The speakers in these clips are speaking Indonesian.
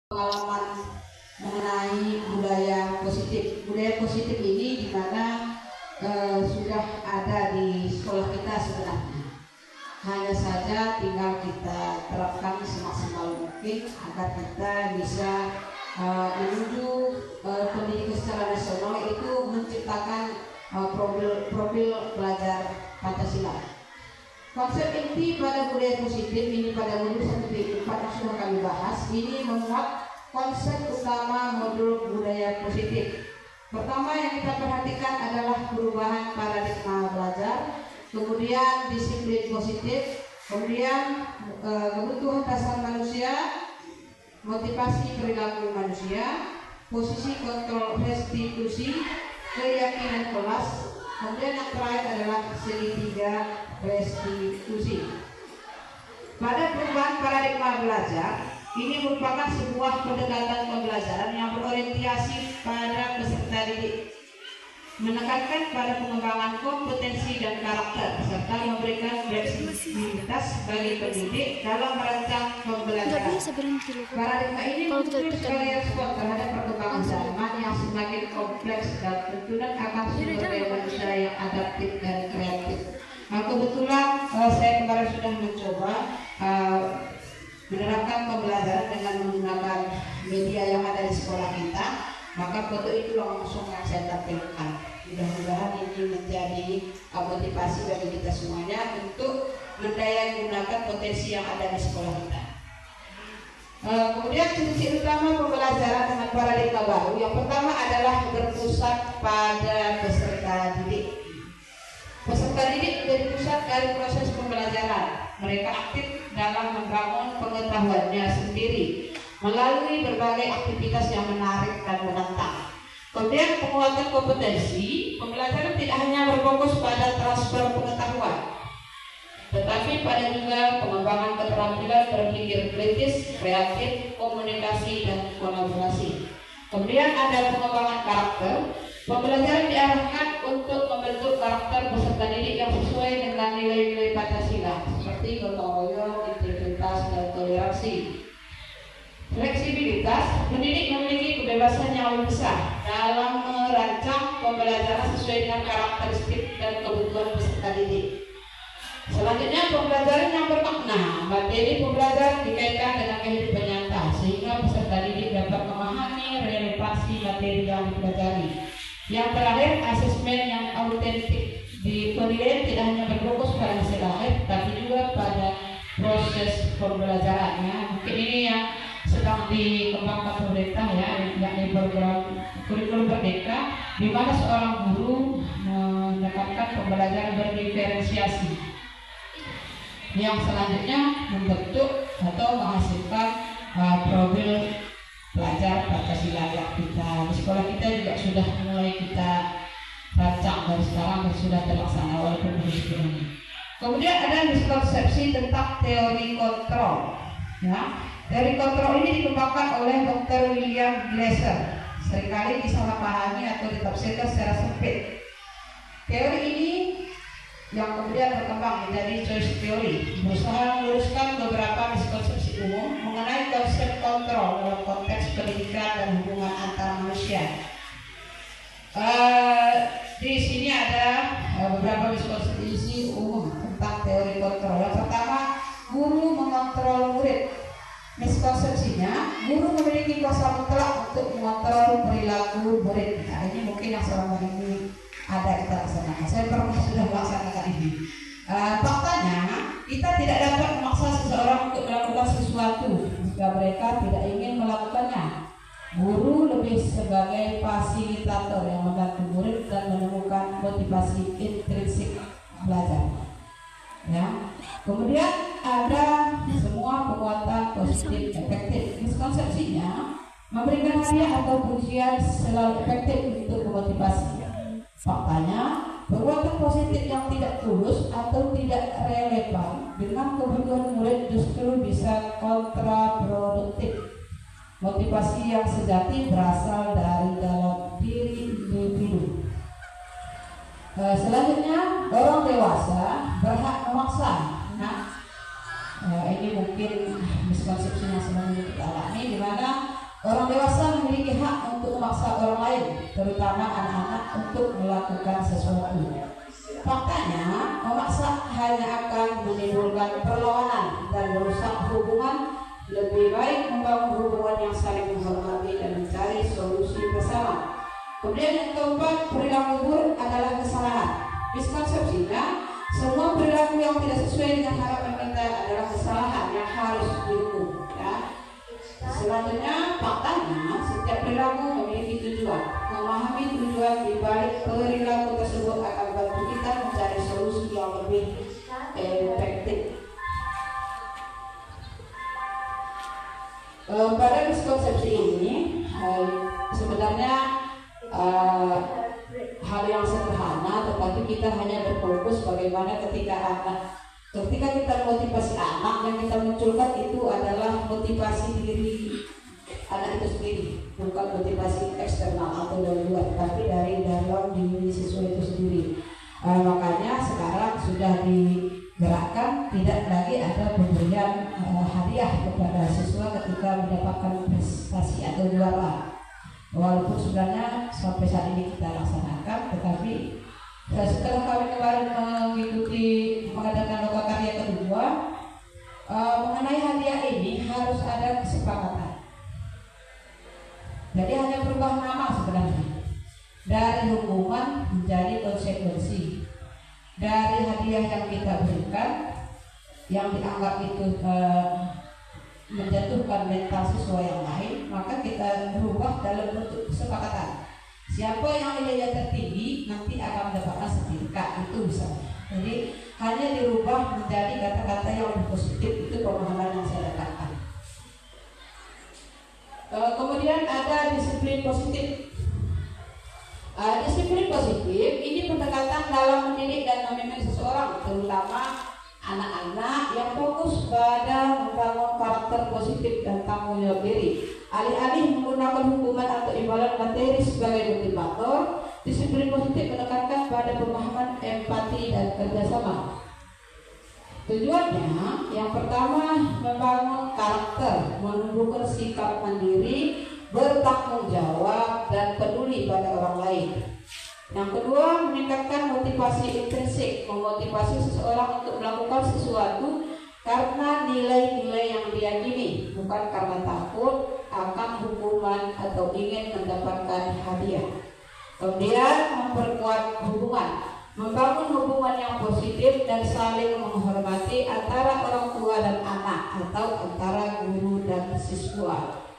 pengalaman mengenai budaya positif. Budaya positif ini di mana sudah ada di sekolah kita sebenarnya. Hanya saja tinggal kita terapkan semaksimal mungkin agar kita bisa menuju pendidikan secara nasional itu menciptakan profil pelajar Pancasila. Konsep inti pada budaya positif ini pada modul 1.4 yang sudah kami bahas ini memuat konsep utama modul budaya positif. Pertama yang kita perhatikan adalah perubahan paradigma belajar, kemudian disiplin positif, kemudian kebutuhan dasar manusia, motivasi perilaku manusia, posisi kontrol restitusi, keyakinan kelas. Kemudian yang terakhir adalah segitiga restitusi. Pada perubahan paradigma belajar, ini merupakan sebuah pendekatan pembelajaran yang berorientasi pada peserta didik, menekankan pada pengembangan kompetensi dan karakter, serta memberikan fleksibilitas bagi pendidik dalam merancang pembelajaran. Paradigma ini muncul sebagai respon terhadap perkembangan zaman yang semakin kompleks dan bertujuan akan sumber daya manusia yang adaptif dan kreatif. Kebetulan saya kemarin sudah mencoba menerapkan pembelajaran dengan menggunakan media yang ada di sekolah kita, maka foto itu langsung saya tampilkan. Mudah-mudahan ini menjadi motivasi bagi kita semuanya untuk mendaya gunakan potensi yang ada di sekolah kita. Kemudian ciri-ciri utama pembelajaran dengan paradigma baru, yang pertama adalah berpusat pada peserta didik. Peserta didik menjadi pusat dari proses pembelajaran. Mereka aktif dalam membangun pengetahuannya sendiri melalui berbagai aktivitas yang menarik dan menantang. Kemudian penguatan kompetensi, pembelajaran tidak hanya berfokus pada transfer pengetahuan, tetapi pada juga pengembangan keterampilan berpikir kritis, kreatif, komunikasi, dan kolaborasi. Kemudian ada pengembangan karakter. Pembelajaran diarahkan untuk membentuk karakter peserta didik yang sesuai dengan nilai-nilai Pancasila seperti gotong royong, integritas, dan toleransi. Fleksibilitas, pendidik memiliki kebebasan yang lebih besar dalam merancang pembelajaran sesuai dengan karakteristik dan kebutuhan peserta didik. Selanjutnya, pembelajaran yang bermakna. Materi pembelajaran dikaitkan dengan kehidupan nyata sehingga peserta didik dapat memahami relevansi materi yang dipelajari. Yang terakhir, asesmen yang autentik. Di penilaian tidak hanya berfokus pada hasil akhir, tapi juga pada proses pembelajarannya. Mungkin ini yang sedang dikembangkan pemerintah ya, yakni program kurikulum merdeka, di mana seorang guru mendapatkan pembelajaran berdiferensiasi, yang selanjutnya membentuk atau menghasilkan profil pelajar Pancasila yang kita di sekolah kita juga sudah mulai kita rancang dari sekarang dan sudah terlaksana walaupun belum sepenuhnya. Kemudian ada miskonsepsi tentang teori kontrol. Ya, teori kontrol ini dikembangkan oleh Dr. William Glasser. Seringkali disalahpahami atau ditafsirkan secara sempit. Teori ini yang kemudian berkembang menjadi choice theory, berusaha meluruskan beberapa miskonsepsi umum mengenai konsep kontrol dalam konteks pendidikan dan hubungan antar manusia. Di sini ada beberapa miskonsepsi umum tentang teori kontrol. Yang pertama, guru mengontrol murid. Miskonsepsinya, guru memiliki kuasa mutlak untuk mengontrol perilaku murid. Nah, ini mungkin yang selama ini ada kita laksanakan. Saya pernah sudah melaksanakan ini. Faktanya, kita tidak dapat memaksa seseorang untuk melakukan sesuatu jika mereka tidak ingin melakukannya. Guru lebih sebagai fasilitator yang membantu murid dan menemukan motivasi intrinsik belajar. Ya. Kemudian ada semua penguatan positif efektif. Miskonsepsinya, memberikan hadiah atau pujian selalu efektif untuk memotivasi. Faktanya, perbuatan positif yang tidak tulus atau tidak relevan dengan kebutuhan murid justru bisa kontraproduktif. Motivasi yang sejati berasal dari dalam diri individu. Selanjutnya, orang dewasa berhak memaksa. Nah, ini mungkin miskonsepsi yang sedang kita alami, di mana Orang dewasa memiliki hak untuk memaksa orang lain, terutama anak-anak, untuk melakukan sesuatu. Faktanya, memaksa hanya akan menimbulkan perlawanan dan merusak hubungan. Lebih baik membangun hubungan yang saling menghormati dan mencari solusi bersama. Kemudian yang keempat, perilaku buruk adalah kesalahan. Miskonsepsinya, semua perilaku yang tidak sesuai dengan harapan kita adalah kesalahan yang harus dihukum. Ya. Selanjutnya, faktanya setiap perilaku memiliki tujuan. Memahami tujuan di balik perilaku tersebut akan membantu kita mencari solusi yang lebih efektif. Pada miskonsepsi ini sebenarnya hal yang sederhana, tetapi kita hanya berfokus bagaimana ketika kita motivasi anak, yang kita munculkan itu adalah motivasi diri anak itu sendiri, bukan motivasi eksternal atau dari luar, tapi dari dalam diri siswa itu sendiri. Makanya sekarang sudah digerakkan tidak lagi ada pemberian hadiah kepada siswa ketika mendapatkan prestasi atau juara. Walaupun sebenarnya sampai saat ini kita laksanakan, tetapi setelah kami kemarin mengikuti mengadakan lokakarya kedua, mengenai hadiah ini harus ada kesepakatan. Jadi hanya berubah nama sebenarnya. Dari hukuman menjadi konsekuensi. Dari hadiah yang kita berikan, yang dianggap itu menjatuhkan mental siswa yang lain, maka kita berubah dalam bentuk kesepakatan. Siapa yang nilainya tertinggi nanti akan mendapatkan sertifikat, itu bisa. Jadi hanya dirubah menjadi kata-kata yang lebih positif, itu pemahaman yang saya dapatkan. Kemudian ada disiplin positif. Disiplin positif ini pendekatan dalam mendidik dan memimpin seseorang, terutama anak-anak, yang fokus pada membangun karakter positif dan tanggung jawab diri. Alih-alih menggunakan hukuman atau imbalan materi sebagai motivator, disiplin positif menekankan pada pemahaman, empati, dan kerjasama. Tujuannya, yang pertama, membangun karakter, menumbuhkan sikap mandiri, bertanggung jawab, dan peduli pada orang lain. Yang kedua, meningkatkan motivasi intrinsik, memotivasi seseorang untuk melakukan sesuatu karena nilai-nilai yang diyakini, bukan karena takut akan hukuman atau ingin mendapatkan hadiah. Kemudian, memperkuat hubungan, membangun hubungan yang positif dan saling menghormati antara orang tua dan anak atau antara guru dan siswa.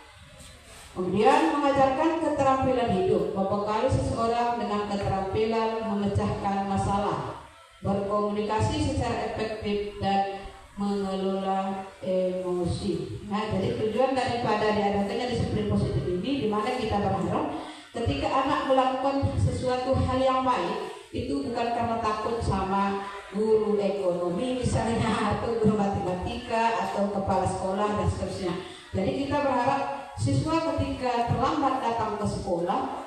Kemudian mengajarkan keterampilan hidup, membekali seseorang dengan keterampilan memecahkan masalah, berkomunikasi secara efektif, dan mengelola emosi. Nah, jadi tujuan daripada diadakannya disiplin positif ini, di mana kita berharap ketika anak melakukan sesuatu hal yang baik, itu bukan karena takut sama guru ekonomi misalnya, atau guru matematika, atau kepala sekolah, dan seterusnya. Jadi kita berharap siswa ketika terlambat datang ke sekolah,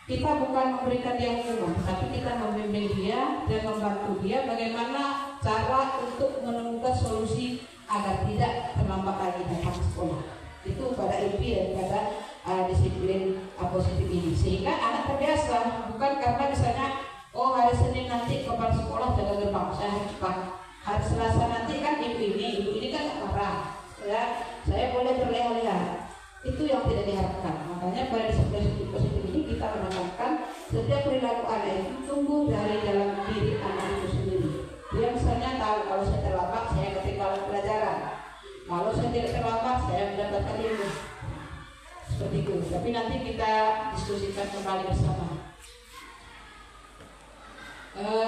kita bukan memberikan dia hukuman, tapi kita membimbing dia dan membantu dia bagaimana cara untuk menemukan solusi agar tidak terlambat lagi datang ke sekolah. Itu pada inti daripada disiplin positif ini, sehingga anak terbiasa. Bukan karena misalnya, oh hari Senin nanti kepala sekolah jaga gerbang, saya harus cepat. Hari Selasa nanti kan ibu ini kan gak marah, ya, saya boleh berleha-leha. Itu yang tidak diharapkan. Makanya pada disiplin positif ini kita menekankan setiap perilaku anak itu tumbuh dari dalam diri anak itu sendiri. Dia misalnya tahu, kalau saya terlambat saya ketinggalan pelajaran, kalau saya tidak terlambat saya mendapatkan ilmu. Seperti itu. Tapi nanti kita diskusikan kembali bersama.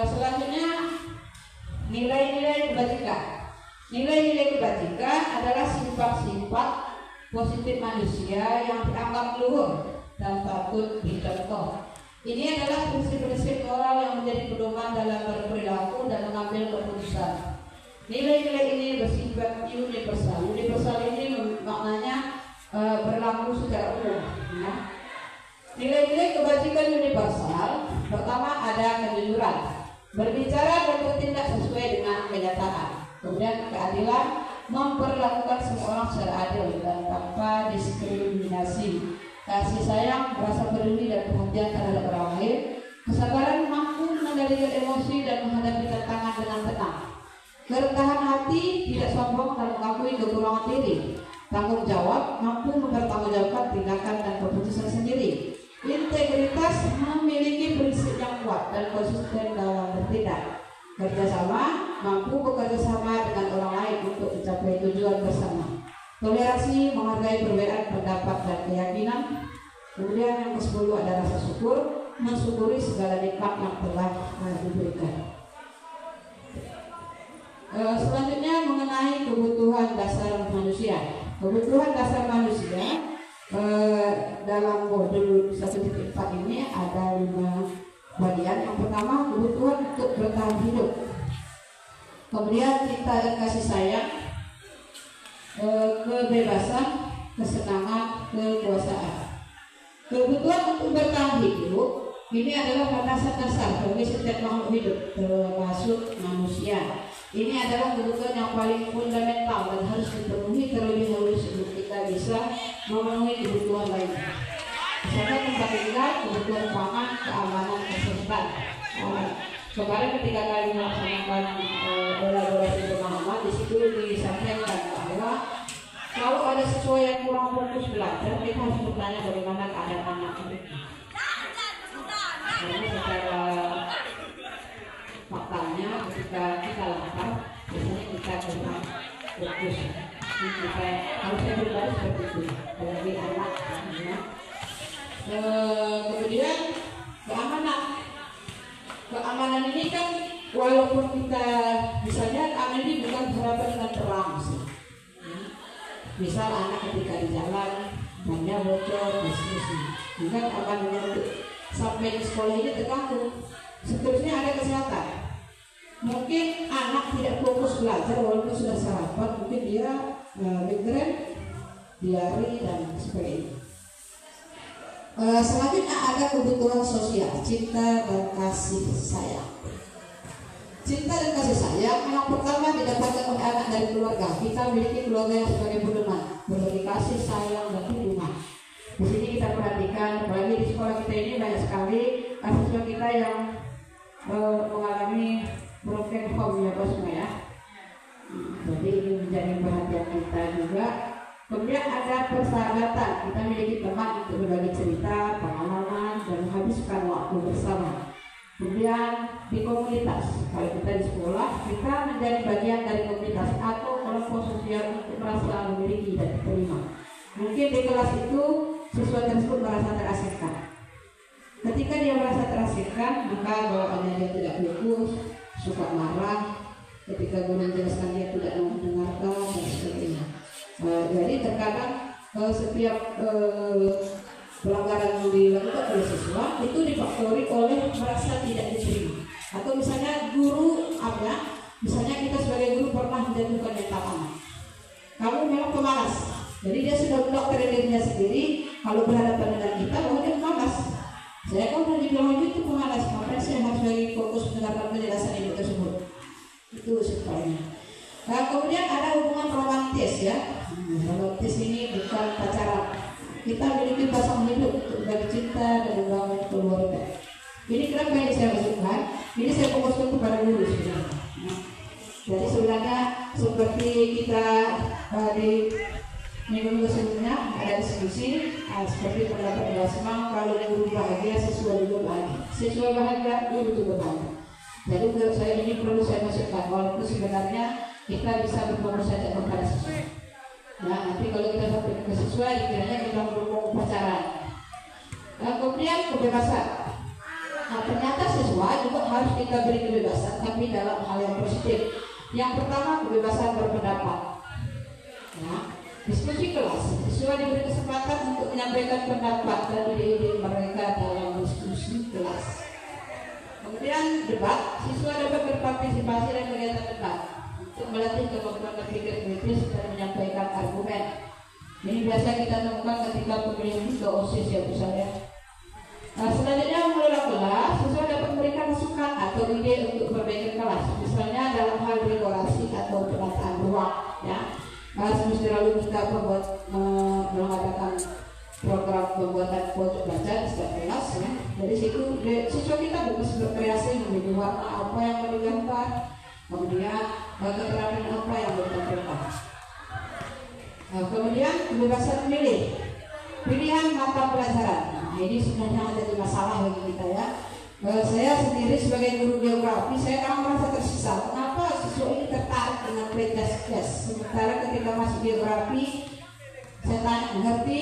Selanjutnya, nilai-nilai kebajikan. Nilai-nilai kebajikan adalah sifat-sifat positif manusia yang dianggap luhur dan patut dicontoh. Ini adalah prinsip-prinsip moral yang menjadi pedoman dalam berperilaku dan mengambil keputusan. Nilai-nilai ini bersifat universal. Universal ini maknanya berlaku secara umum. Ya. Nilai-nilai kebajikan universal, pertama ada kejujuran, berbicara dan bertindak sesuai dengan kenyataan. Kemudian keadilan, memperlakukan semua orang secara adil dan tanpa diskriminasi. Kasih sayang, rasa peduli dan perhatian terhadap orang lain. Kesabaran mampu mengendalikan emosi dan menghadapi tantangan dengan tenang. Kerendahan hati, tidak sombong dan mengakui kekurangan diri. Tanggung jawab, mampu mempertanggungjawabkan tindakan dan keputusan sendiri. Integritas, memiliki prinsip yang kuat dan konsisten dalam bertindak. Kerjasama, mampu bekerja sama dengan orang lain untuk mencapai tujuan bersama. Toleransi, menghargai perbedaan pendapat dan keyakinan. Kemudian yang ke-10 ada rasa syukur, mensyukuri segala nikmat yang telah diberikan. Selanjutnya mengenai kebutuhan dasar manusia. Kebutuhan dasar manusia dalam modul 1.4 ini ada 5 bagian. Yang pertama, kebutuhan untuk bertahan hidup. Kemudian cinta dan kasih sayang, kebebasan, kesenangan, kekuasaan. Kebutuhan untuk bertahan hidup ini adalah landasan dasar bagi setiap makhluk hidup, termasuk manusia. Ini adalah kebutuhan yang paling fundamental dan harus dipenuhi terlebih dahulu sebelum kita bisa memenuhi kebutuhan lainnya. Misalnya tempat tinggal, kebutuhan pangan, keamanan, kesehatan. Kemarin ketika kami melaksanakan elaborasi pemahaman, di situ disampaikan bahwa kalau ada siswa yang kurang fokus belajar, kita harus bertanya bagaimana keadaan anak mereka. Karena secara faktanya ketika kita lapar, biasanya kita kurang fokus. Kita harusnya berbalik seperti itu, bagi anak. Kemudian keamanan ini kan walaupun kita misalnya keamanan ini bukan harapan dengan terang sih. Misal anak ketika di jalan bannya bocor dan seterusnya, bukan keamanannya untuk sampai di sekolah ini terganggu. Seterusnya ada kesehatan. Mungkin anak tidak fokus belajar walaupun sudah sarapan, mungkin dia migrain, diare dan sebagainya. Selanjutnya ada kebutuhan sosial, cinta dan kasih sayang. Cinta dan kasih sayang yang pertama didapatkan oleh anak dari keluarga. Kita memiliki keluarga yang sebagai pedoman, berbagi kasih sayang dan dukungan. Di sini kita perhatikan, apalagi di sekolah kita ini banyak sekali siswa kita yang mengalami broken home ya bosnya ya. Jadi ini menjadi perhatian kita juga. Kemudian ada persahabatan, kita memiliki teman untuk berbagi cerita, pengalaman, dan menghabiskan waktu bersama. Kemudian di komunitas, kalau kita di sekolah, kita menjadi bagian dari komunitas atau kelompok sosial untuk merasa memiliki dan diterima. Mungkin di kelas itu siswa tersebut merasa terasingkan. Ketika dia merasa terasingkan, maka bawaannya dia tidak fokus, suka marah. Ketika guru menjelaskan dia tidak mau mendengarkan dan sebagainya. Jadi terkadang setiap pelanggaran yang dilakukan oleh siswa itu difaktori oleh merasa tidak diterima. Atau misalnya guru misalnya kita sebagai guru pernah menjatuhkan mental anak. Kamu memang pemalas. Jadi dia sudah mendokterin dirinya sendiri. Kalau berhadapan dengan kita, bahwa dia pemalas. Saya kan sudah dibilang itu pemalas. Maka saya harus lagi fokus mendengarkan penjelasan ibu tersebut. Itu sebabnya. Nah, kemudian ada hubungan romantis ya. Romantis ini bukan pacaran. Kita memiliki pasangan hidup untuk berbagi cinta dan membangun keluarga. Ini kenapa yang saya maksudkan? Ini saya fokuskan kepada guru sebenarnya. Jadi sebenarnya seperti kita di minggu sebelumnya ada diskusi seperti pendapat Basma, kalau guru bahagia siswa juga bahagia. Siswa bahagia, guru juga bahagia. Jadi menurut saya ini perlu saya masukkan, walaupun sebenarnya kita bisa berfokus saja kepada siswa. Nah, nanti kalau kita sampai ke siswa, dikiranya kita berhubung pacaran. Nah, kemudian kebebasan. Nah, ternyata siswa juga harus kita beri kebebasan, tapi dalam hal yang positif. Yang pertama, kebebasan berpendapat. Nah, diskusi kelas, siswa diberi kesempatan untuk menyampaikan pendapat dan ide-ide mereka dalam diskusi kelas. Kemudian debat, siswa dapat berpartisipasi dalam kegiatan debat untuk melatih kemampuan berpikir kritis dan menyampaikan argumen. Ini biasa kita temukan ketika pemilihan ke OSIS ya misalnya. Nah, selanjutnya mengelola kelas, siswa dapat memberikan masukan atau ide untuk perbaikan kelas, misalnya dalam hal dekorasi atau penataan ruang. Ya, Dari situ siswa kita bebas berkreasi memilih warna apa yang mau digambar, kemudian keterangan apa yang mau ditampilkan. Kemudian kebebasan memilih pilihan mata pelajaran. Nah, ini sebenarnya jadi masalah bagi kita ya. Saya sendiri sebagai guru geografi, saya kadang merasa tersisa. Kenapa siswa ini tertarik dengan pre-gas? Sementara ketika masuk geografi, saya tanya mengerti,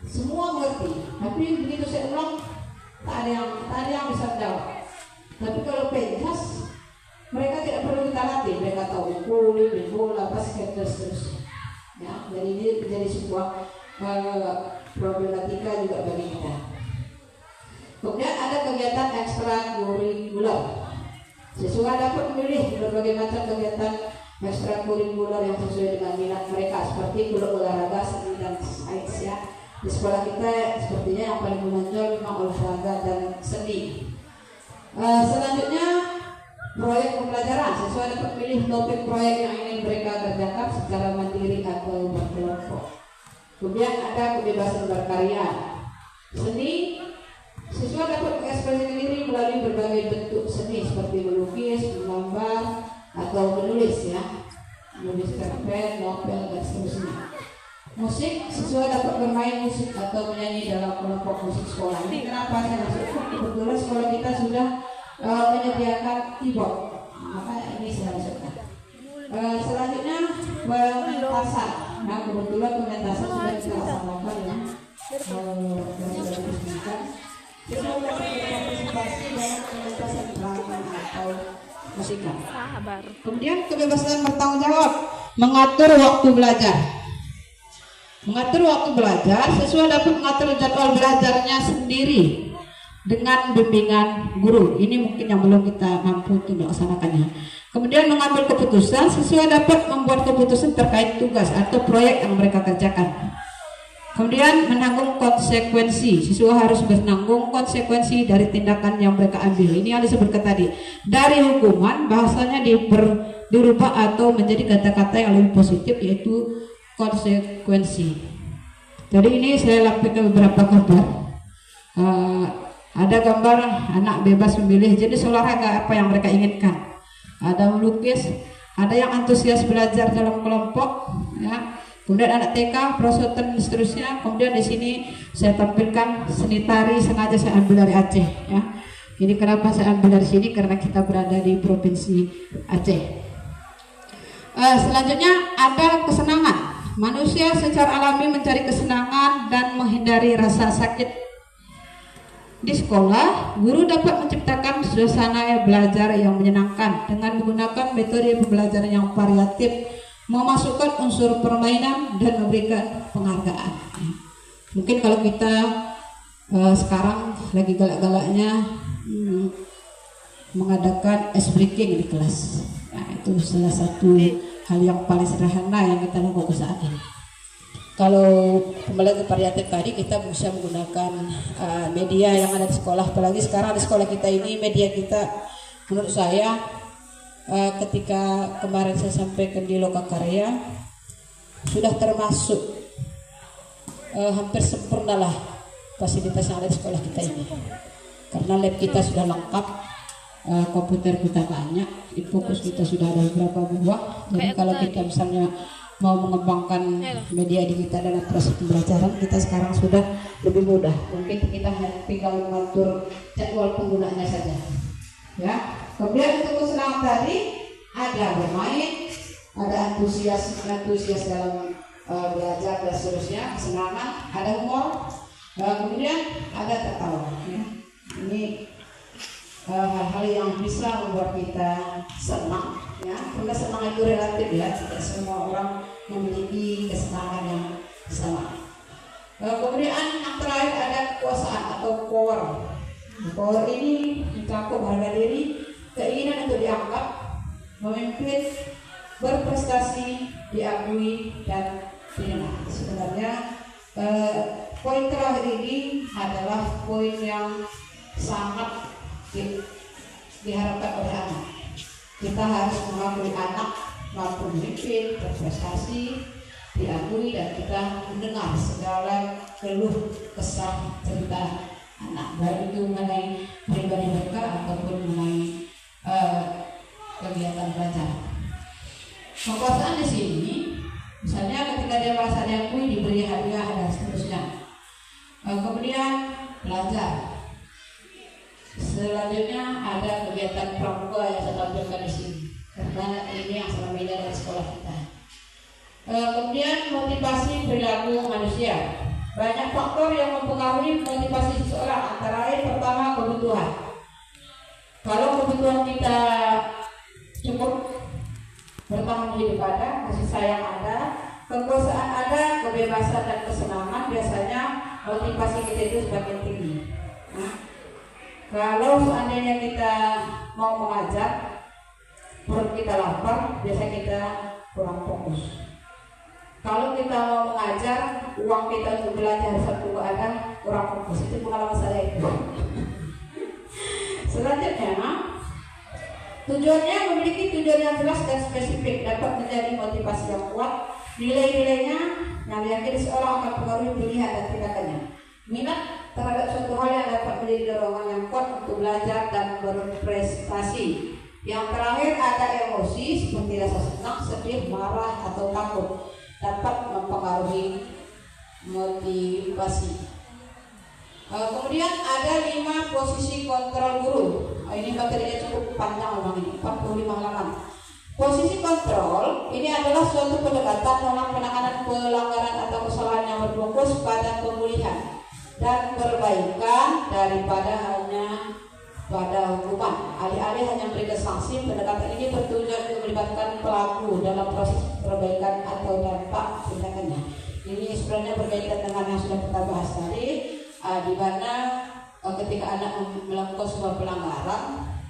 semua mengerti. Tapi begitu saya ulang, tak ada yang bisa jawab. Tapi kalau pre-gas, mereka tidak perlu kita latih. Mereka tahu voli, bola, basket, dan seterusnya. Ya, jadi ini menjadi sebuah problematika juga bagi kita. Kemudian ada kegiatan ekstrakurikuler. Siswa dapat memilih berbagai macam kegiatan ekstrakurikuler yang sesuai dengan minat mereka, seperti klub olahraga, seni dan sains ya. Di sekolah kita sepertinya yang paling menonjol memang olahraga dan seni. Selanjutnya proyek pembelajaran. Siswa dapat memilih topik proyek yang ingin mereka kerjakan secara mandiri atau berkelompok. Kemudian ada kebebasan berkarya. Seni, siswa dapat mengekspresikan diri melalui berbagai bentuk seni seperti melukis, menggambar, atau menulis ya, menulis cerpen, novel dan seterusnya. Musik, siswa dapat bermain musik atau menyanyi dalam kelompok musik sekolah. Ini kenapa saya masuk? Kebetulan sekolah kita sudah menyediakan keyboard, maka ini saya masukkan. Selanjutnya pementasan. Nah, kebetulan pementasan sudah kita laksanakan ya. Musikal. Kemudian kebebasan bertanggung jawab, mengatur waktu belajar. Mengatur waktu belajar, siswa dapat mengatur jadwal belajarnya sendiri dengan bimbingan guru. Ini mungkin yang belum kita mampu untuk melaksanakannya. Kemudian mengambil keputusan, siswa dapat membuat keputusan terkait tugas atau proyek yang mereka kerjakan. Kemudian menanggung konsekuensi, siswa harus menanggung konsekuensi dari tindakan yang mereka ambil. Ini yang disebutkan tadi. Dari hukuman, bahasanya dirubah atau menjadi kata-kata yang lebih positif, yaitu konsekuensi. Jadi ini saya lampirkan beberapa gambar. Ada gambar anak bebas memilih jenis olahraga apa yang mereka inginkan. Ada melukis, ada yang antusias belajar dalam kelompok, ya. Kemudian anak TK, prosotan dan seterusnya. Kemudian di sini saya tampilkan seni tari, sengaja saya ambil dari Aceh. Ya. Ini kenapa saya ambil dari sini? Karena kita berada di provinsi Aceh. Selanjutnya ada kesenangan. Manusia secara alami mencari kesenangan dan menghindari rasa sakit. Di sekolah, guru dapat menciptakan suasana belajar yang menyenangkan dengan menggunakan metode pembelajaran yang variatif, memasukkan unsur permainan dan memberikan penghargaan. Mungkin kalau kita sekarang lagi galak-galaknya mengadakan ice breaking di kelas, nah, itu salah satu hal yang paling sederhana yang kita lakukan saat ini. Kalau pembelajaran variatif tadi kita bisa menggunakan media yang ada di sekolah, apalagi sekarang di sekolah kita ini media kita menurut saya ketika kemarin saya sampaikan di Lokakarya sudah termasuk hampir sempurna lah fasilitas yang ada di sekolah kita ini, karena lab kita sudah lengkap, komputer kita banyak, fokus kita sudah ada beberapa buah. Jadi kalau kita misalnya mau mengembangkan media digital dalam proses pembelajaran, kita sekarang sudah lebih mudah. Mungkin kita tinggal mengatur jadwal penggunaannya saja. Ya. Kemudian untuk kesenangan tadi ada bermain, ada antusias dalam belajar dan seterusnya, kesenangan, ada humor, kemudian ada tertawa. Ya. Ini hal-hal yang bisa membuat kita senang. Ya, karena senang itu relatif ya, tidak semua orang memiliki kesenangan yang sama. Kemudian yang terakhir ada kekuasaan atau power. Power ini mencakup harga diri, keinginan untuk dianggap, memimpin, berprestasi, diakui dan dikenal. Sebenarnya poin terakhir ini adalah poin yang sangat diharapkan oleh anak. Kita harus mengakui anak mampu memimpin, berprestasi, diakui, dan kita mendengar segala keluh kesah cerita anak, baik itu mengenai pribadi mereka ataupun mengenai kegiatan belajar. Kekuasaan di sini, misalnya ketika dia merasa diakui, diberi hadiah dan seterusnya. Kemudian belajar. Selanjutnya ada kegiatan pramuka yang saya tampilkan di sini, karena ini yang sangat beda dari sekolah kita. Kemudian motivasi perilaku manusia. Banyak faktor yang mempengaruhi motivasi seseorang, antara lain pertama kebutuhan. Kalau kebutuhan kita cukup, bertahan hidup ada, kasih sayang ada, kekuasaan ada, kebebasan dan kesenangan, biasanya motivasi kita itu semakin tinggi. Kalau seandainya kita mau mengajar, perut kita lapar, biasa kita kurang fokus. Kalau kita mau mengajar, uang kita untuk belajar satu ada, kurang fokus. Itu pengalaman saya itu. Selanjutnya, tujuannya memiliki tujuan yang jelas dan spesifik dapat menjadi motivasi yang kuat. Nilai-nilainya yang diyakini seorang akan pengaruhi pilihan dan tindakannya. Minat terhadap suatu hal yang dapat menjadi dorongan yang kuat untuk belajar dan berprestasi. Yang terakhir ada emosi seperti rasa senang, sedih, marah atau takut dapat mempengaruhi motivasi. Kemudian ada 5 posisi kontrol guru. Ini materinya cukup panjang memang ini, 45 halaman. Posisi kontrol ini adalah suatu pendekatan dalam penanganan pelanggaran atau kesalahan yang berfokus pada pemulihan dan perbaikan daripada hanya pada hukuman. Alih-alih hanya memberikan sanksi, pendekatan ini bertujuan untuk melibatkan pelaku dalam proses perbaikan atau dampak tindakannya. Ini sebenarnya berkaitan dengan yang sudah kita bahas tadi, di mana ketika anak melakukan sebuah pelanggaran,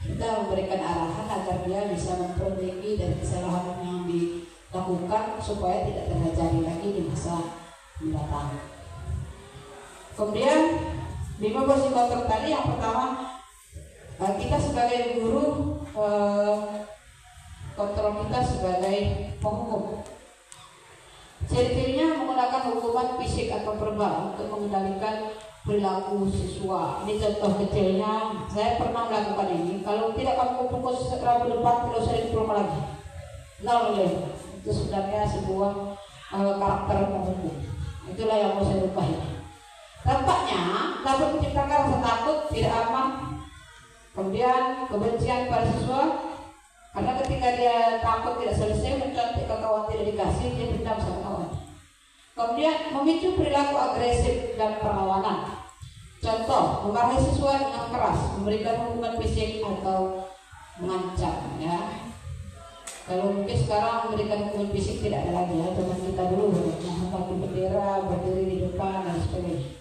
kita memberikan arahan agar dia bisa memperbaiki dari kesalahan yang dilakukan supaya tidak terjadi lagi di masa mendatang. Kemudian 5 posisi kontrol tadi, yang pertama, kita sebagai guru, kontrol kita sebagai penghukum. Ciri-cirinya menggunakan hukuman fisik atau verbal untuk mengendalikan perilaku siswa. Ini contoh kecilnya, saya pernah melakukan ini. Kalau tidak kamu pukul Rabu depan, tidak usah diulang lagi. Nol. Itu sebenarnya sebuah karakter penghukum. Itulah yang mau saya ubah ini. Tampaknya dapat menciptakan rasa takut, tidak aman, kemudian kebencian pada siswa, karena ketika dia takut tidak selesai, mencontek ke kawan tidak dikasih, dia dendam sama kawan. Kemudian memicu perilaku agresif dan perlawanan. Contoh, memarahi siswa dengan keras, memberikan hukuman fisik atau mengancam. Ya. Kalau mungkin sekarang memberikan hukuman fisik tidak ada lagi, ya. Zaman kita dulu menghormati bendera, berdiri di depan dan sebagainya.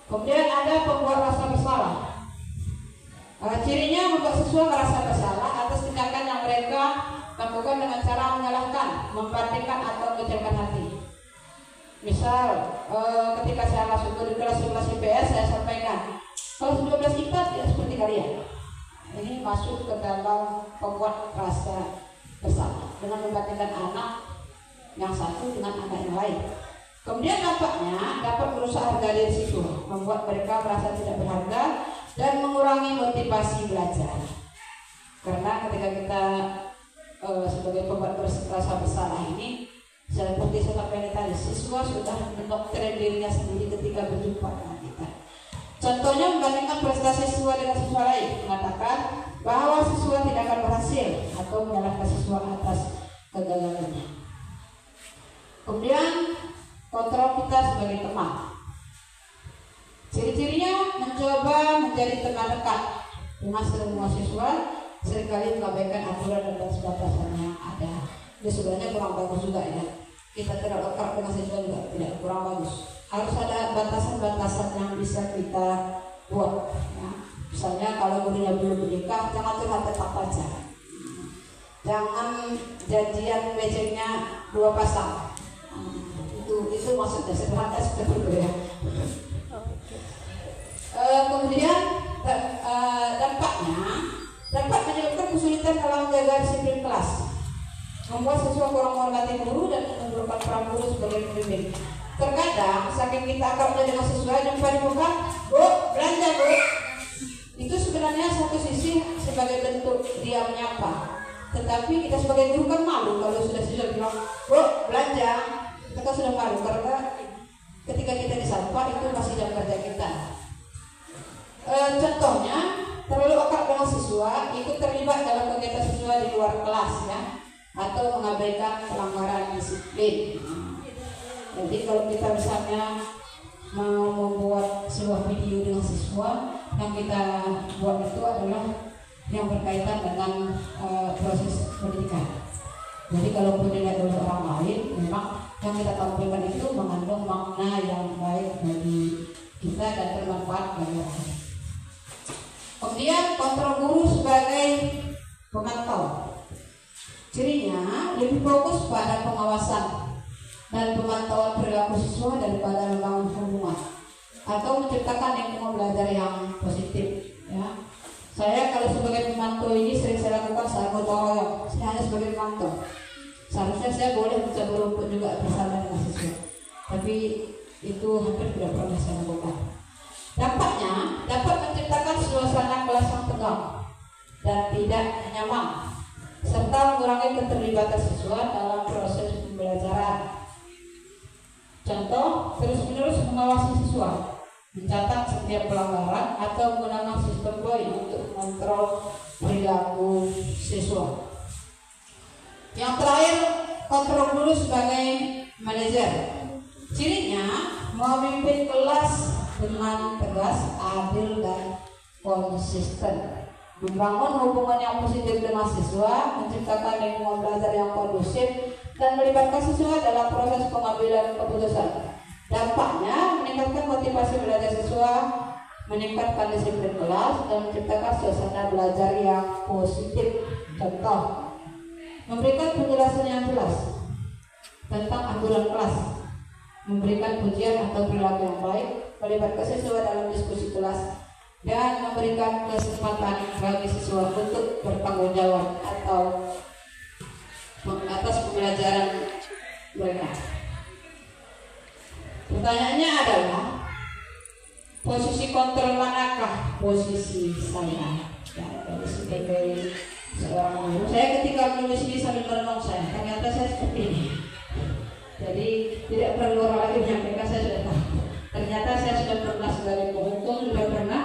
Kemudian ada pembuat rasa bersalah. Cirinya membuat siswa merasa bersalah atas tindakan yang mereka lakukan dengan cara menyalahkan, membandingkan atau mengecilkan hati. Misal, ketika saya masuk ke kelas 11 IPS, saya sampaikan, kalau 12 IPA tidak seperti kalian. Ini masuk ke dalam pembuat rasa bersalah dengan membandingkan anak yang satu dengan anak yang lain. Kemudian nampaknya dapat merusak harga diri siswa, membuat mereka merasa tidak berharga dan mengurangi motivasi belajar. Karena ketika kita sebagai pembuat rasa bersalah ini, seperti saya sampaikan tadi, siswa sudah mendoktrin dirinya sendiri ketika berjumpa dengan kita. Contohnya membandingkan prestasi siswa dengan siswa lain, mengatakan bahwa siswa tidak akan berhasil atau menyalahkan siswa atas kegagalannya. Kemudian kontrol kita sebagai teman. Ciri-cirinya mencoba menjadi teman dekat dengan semua siswa, seringkali mengabaikan aturan dan batas-batasan yang ada. Ini sebenarnya kurang bagus juga ya. Kita tidak lekat dengan siswa juga tidak kurang bagus. Harus ada batasan-batasan yang bisa kita buat. Ya. Misalnya kalau gurunya belum menikah, jangan curhat tentang pacar. Jangan janjian mejengnya 2 pasang. Itu maksudnya sederhana seperti itu ya. Kemudian dampaknya dapat menyebabkan kesulitan dalam menjaga disiplin kelas, membuat siswa kurang menghormati guru dan menurunkan peran guru sebagai pembimbing. terkadang saking kita akrabnya dengan siswa, jumpa di muka, Bu, belanja Bu. Itu sebenarnya satu sisi sebagai bentuk dia menyapa. Tetapi kita sebagai guru kan malu kalau sudah siswa bilang, Bu, belanja. Kita sudah malu karena ketika kita disapa itu masih jam kerja kita. Contohnya, terlalu akrab dengan siswa, ikut terlibat dalam kegiatan siswa di luar kelas ya, atau mengabaikan pelanggaran disiplin. Jadi kalau kita misalnya mau membuat sebuah video dengan siswa, yang kita buat itu adalah yang berkaitan dengan proses pendidikan. Jadi kalau dilihat oleh orang lain, memang yang kita tampilkan itu mengandung makna yang baik bagi kita dan bermanfaat bagi orang lain. Kemudian kontrol guru sebagai pemantau. Cirinya lebih fokus pada pengawasan dan pemantauan perilaku siswa daripada membangun hubungan atau menciptakan lingkungan belajar yang positif. Ya. Saya kalau sebagai pemantau ini sering saya lakukan saat gotong royong. Saya hanya sebagai pemantau. Seharusnya saya boleh mencoba rumput juga bersama dengan siswa, tapi itu hampir tidak pernah saya lakukan. Dampaknya dapat menciptakan suasana kelas yang tegang dan tidak nyaman, serta mengurangi keterlibatan siswa dalam proses pembelajaran. Contoh, terus-menerus mengawasi siswa, mencatat setiap pelanggaran atau menggunakan sistem BOI untuk mengontrol perilaku siswa. Yang terakhir, kontrol guru sebagai manajer. Cirinya memimpin kelas dengan tegas, adil dan konsisten, membangun hubungan yang positif dengan siswa, menciptakan lingkungan belajar yang kondusif, dan melibatkan siswa dalam proses pengambilan keputusan. Dampaknya meningkatkan motivasi belajar siswa, meningkatkan disiplin kelas, dan menciptakan suasana belajar yang positif. Contoh, memberikan penjelasan yang jelas tentang aturan kelas, memberikan pujian atau perilaku yang baik, melibatkan siswa dalam diskusi kelas, dan memberikan kesempatan bagi siswa untuk bertanggung jawab atau atas pembelajaran mereka. Pertanyaannya adalah, posisi kontrol manakah posisi saya? Ya, dari sebagai seorang guru, saya ketika menulis ini sambil merenung ternyata saya seperti ini. Jadi tidak perlu orang lagi menyampaikan, saya sudah tahu. Ternyata saya sudah pernah sebagai penghukum, sudah pernah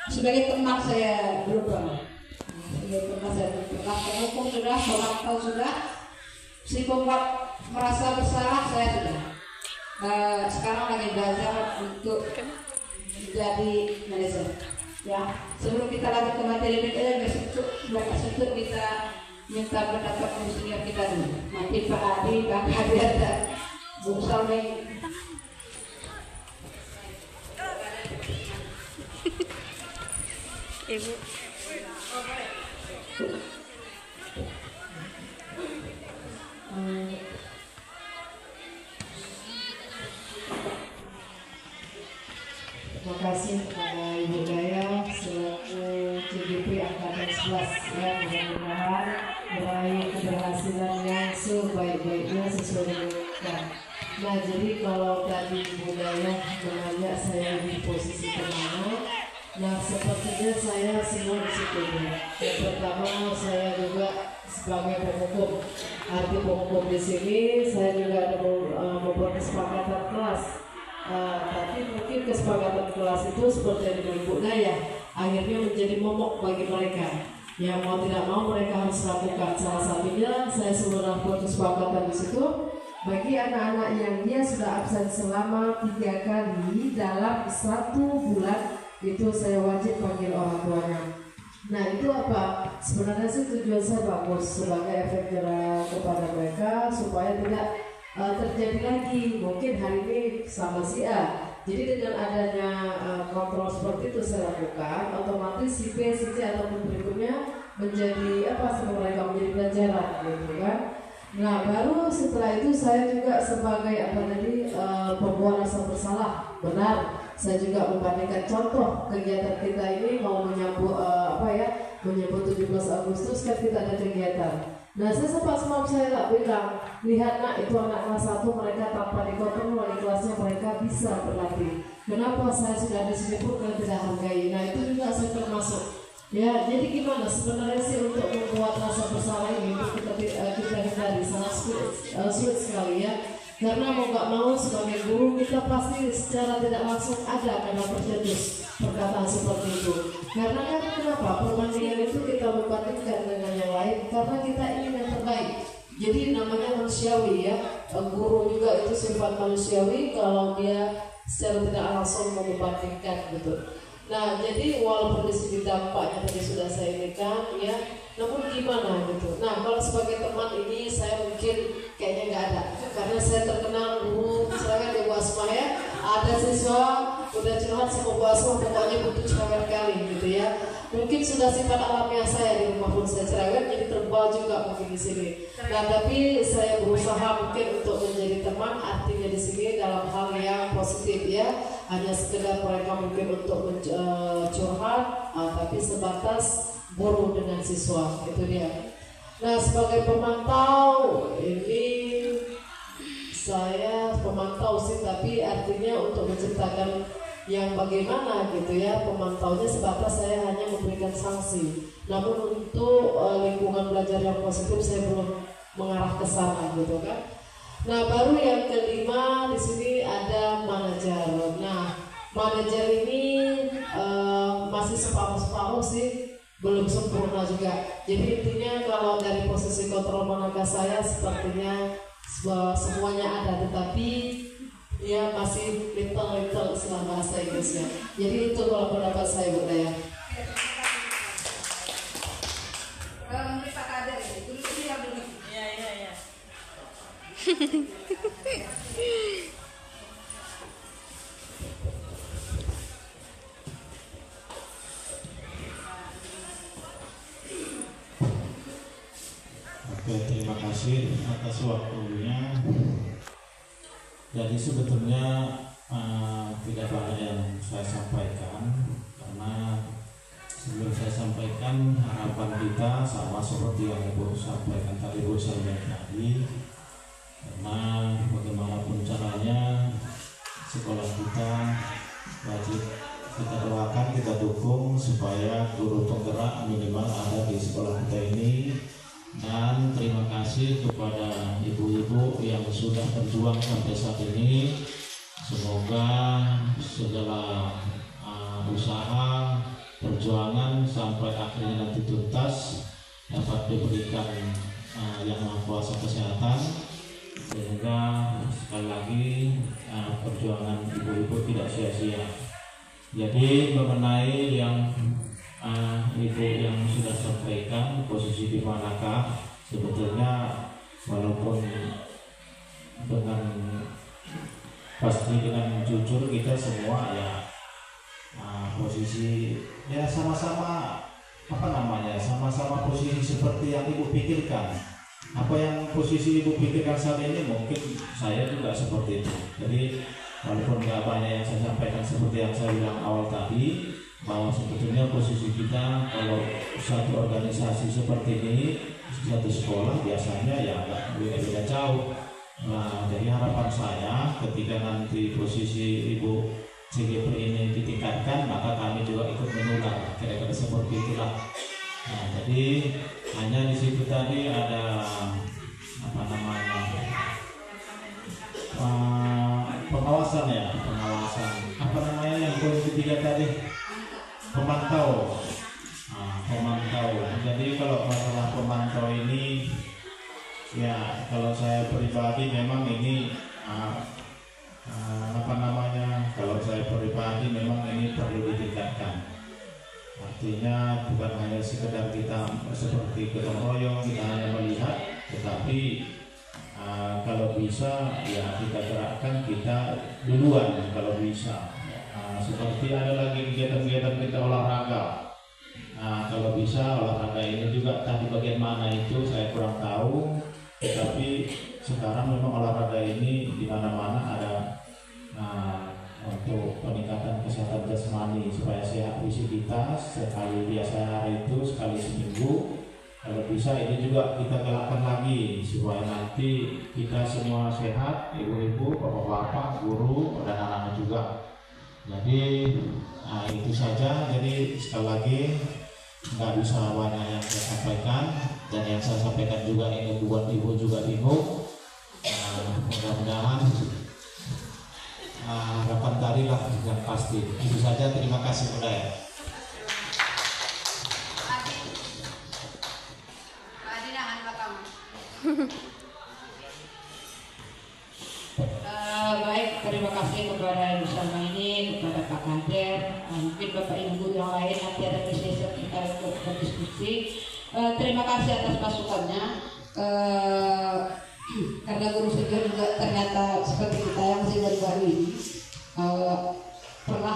sebagai teman, saya belum pernah. Sudah pernah saya pernah penghukum, sudah pemantau, sudah si pembuat merasa bersalah, saya sudah. Sekarang lagi belajar untuk menjadi manajer. Ya, sebelum kita lanjut ke materi berikutnya, besok kita minta pendapat senior kita dulu. Nanti Pak Adi, Pak Hadir dan Bu Salmeng. Ibu. Terima kasih kepada Ibu Daya selaku CGP Angkatan 11 yang mudah-mudahan meraih keberhasilan yang sebaik-baiknya sesuai dengan. Nah, jadi kalau tadi Ibu Daya menanya saya di posisi kemana, nah sepertinya saya semua di situ. Yang pertama, saya juga sebagai penghukum. Arti penghukum di sini saya juga ada membuat kesepakatan kelas. Tapi mungkin kesepakatan kelas itu seperti yang dengan Ibu Daya akhirnya menjadi momok bagi mereka yang mau tidak mau mereka harus lakukan. Salah satunya saya sudah buat kesepakatan di situ bagi anak-anak yang dia sudah absen selama 3 kali dalam 1 bulan, itu saya wajib panggil orang tuanya. Nah itu apa? Sebenarnya sih tujuan saya bagus sebagai efek jerah kepada mereka supaya tidak terjadi lagi. Mungkin hari ini sama si A, jadi dengan adanya kontrol seperti itu saya lakukan, otomatis si B, si C ataupun berikutnya menjadi mereka menjadi pelajaran gitu kan. Nah baru setelah itu saya juga sebagai pembuat rasa bersalah. Benar, saya juga membandingkan contoh kegiatan kita ini mau menyambut menyebut 17 Agustus kan kita ada kegiatan. Nah saya sempat semalam saya tak bilang, lihat nak itu anak kelas 1 mereka tanpa dikotong wali kelasnya mereka bisa berlatih. Kenapa saya sudah di sini pun kalian tidak hargai? Nah itu juga saya termasuk. Ya jadi gimana sebenarnya sih untuk membuat rasa bersalah ini untuk kita hindari sangat sulit sekali ya. Karena mau nggak mau sebagai guru kita pasti secara tidak langsung ada karena tercetus perkataan seperti itu. Karena kan kenapa perbandingan itu kita membandingkan dengan yang lain karena kita ingin yang terbaik. Jadi namanya manusiawi ya. Guru juga itu sifat manusiawi kalau dia secara tidak langsung membandingkan gitu. Nah jadi walaupun di sini dampaknya tadi sudah saya indikan ya, namun gimana gitu. Nah kalau sebagai teman ini saya mungkin kayaknya nggak ada, karena saya terkenal guru cerewet di Bu Asma ya. Ada siswa udah curhat sama Bu Asma pokoknya butuh cerewet kali gitu ya. Mungkin sudah sifat alamiah saya di rumah pun saya cerewet, jadi terbal juga mungkin di sini. Nah tapi saya berusaha mungkin untuk menjadi teman, artinya di sini dalam hal yang positif ya. Hanya sekedar mereka mungkin untuk curhat, tapi sebatas guru dengan siswa itu dia. Nah sebagai pemantau ini saya pemantau sih, tapi artinya untuk menciptakan yang bagaimana gitu ya, pemantaunya sebatas saya hanya memberikan sanksi. Namun untuk lingkungan belajar yang positif saya belum mengarah ke sana gitu kan. Nah baru yang kelima di sini ada manajer. Nah manajer ini masih separuh-separuh sih, belum sempurna juga. Jadi intinya kalau dari posisi kontrol manakah saya sepertinya semuanya ada, tetapi ya masih little istilah bahasa Inggrisnya. Jadi itu kalau pendapat saya Bu Daya. Pak Kader dulu siap dulu. Iya. Oke, terima kasih atas waktunya. Jadi sebetulnya tidak banyak yang saya sampaikan, karena sebelum saya sampaikan harapan kita sama seperti yang Ibu sampaikan tadi, Bu Selvian tadi. Karena bagaimanapun caranya sekolah kita wajib kita doakan, kita dukung supaya guru penggerak minimal ada di sekolah kita ini. Dan terima kasih kepada ibu-ibu yang sudah berjuang sampai saat ini. Semoga segala usaha perjuangan sampai akhirnya nanti tuntas dapat diberikan yang Maha Kuasa kesehatan, sehingga sekali lagi perjuangan ibu-ibu tidak sia-sia. Jadi mengenai yang ibu yang sudah sampaikan posisi di manakah, sebetulnya walaupun dengan pasti dengan jujur kita semua ya posisi ya sama-sama sama-sama posisi seperti yang ibu pikirkan. Apa yang posisi ibu pikirkan saat ini mungkin saya juga seperti itu. Jadi walaupun nggak banyak yang saya sampaikan seperti yang saya bilang awal tadi, bahwa sebetulnya posisi kita kalau satu organisasi seperti ini, satu sekolah biasanya ya nggak beda jauh. Nah, jadi harapan saya ketika nanti posisi Ibu CGP ini ditingkatkan, maka kami juga ikut menular, kira-kira seperti itulah. Nah, jadi hanya di situ tadi ada pengawasan ya, pengawasan. Apa namanya yang poin ketiga tadi? Pemantau. Pemantau. Jadi kalau masalah pemantau ini, ya kalau saya pribadi memang ini kalau saya pribadi memang ini perlu ditingkatkan. Artinya bukan hanya sekedar kita seperti gotong royong kita hanya melihat, tetapi kalau bisa ya kita gerakkan kita duluan kalau bisa. Seperti ada lagi kegiatan-kegiatan kita olahraga. Nah, kalau bisa olahraga ini juga tadi bagian mana itu saya kurang tahu. Tetapi sekarang memang olahraga ini di mana-mana ada untuk peningkatan kesehatan jasmani supaya sehat fisik kita. Sekali biasa itu sekali seminggu, kalau bisa ini juga kita galakkan lagi supaya nanti kita semua sehat, ibu-ibu, bapak-bapak, guru, dan anak-anak juga. Jadi itu saja. Jadi sekali lagi nggak bisa banyak yang saya sampaikan, dan yang saya sampaikan juga ini buat ibu juga bingung. Mudah-mudahan harapan tadi lah yang pasti. Itu saja, terima kasih Budaya. Baik, terima kasih kepada Ibu Salma ini, kepada Pak Kader, mungkin Bapak Ibu yang lain nanti ada sesi kita untuk berdiskusi. Terima kasih atas masukannya. Karena guru senior juga ternyata seperti kita yang masih baru-baru ini pernah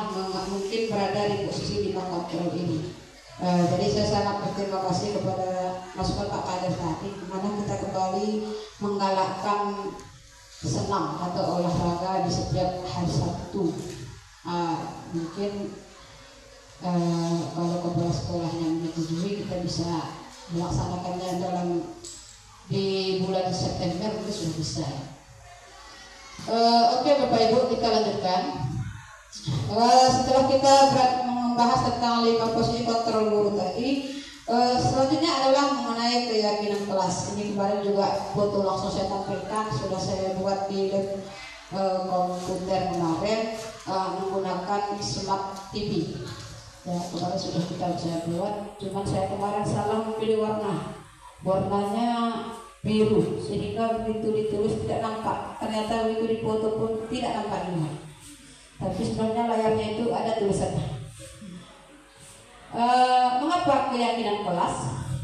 mungkin berada di posisi bintang kontrol ini. Jadi saya sangat berterima kasih kepada masukan Pak Kader tadi, di mana kita kembali menggalakkan senam atau olahraga di setiap hari Sabtu. Mungkin kalau kepala sekolahnya menyetujui, kita bisa melaksanakannya dalam di bulan September itu sudah bisa. Oke Bapak Ibu, kita lanjutkan. Setelah kita membahas tentang 5 posisi kontrol guru tadi, selanjutnya adalah mengenai keyakinan kelas. Ini kemarin juga foto langsung saya tampilkan, sudah saya buat di lab komputer kemarin menggunakan smart TV. Ya, kemarin sudah saya buat, cuman saya kemarin salah memilih warnanya biru, sehingga begitu ditulis tidak nampak. Ternyata begitu dipoto pun tidak nampak juga. Tapi sebenarnya layarnya itu ada tulisannya. Mengapa keyakinan kelas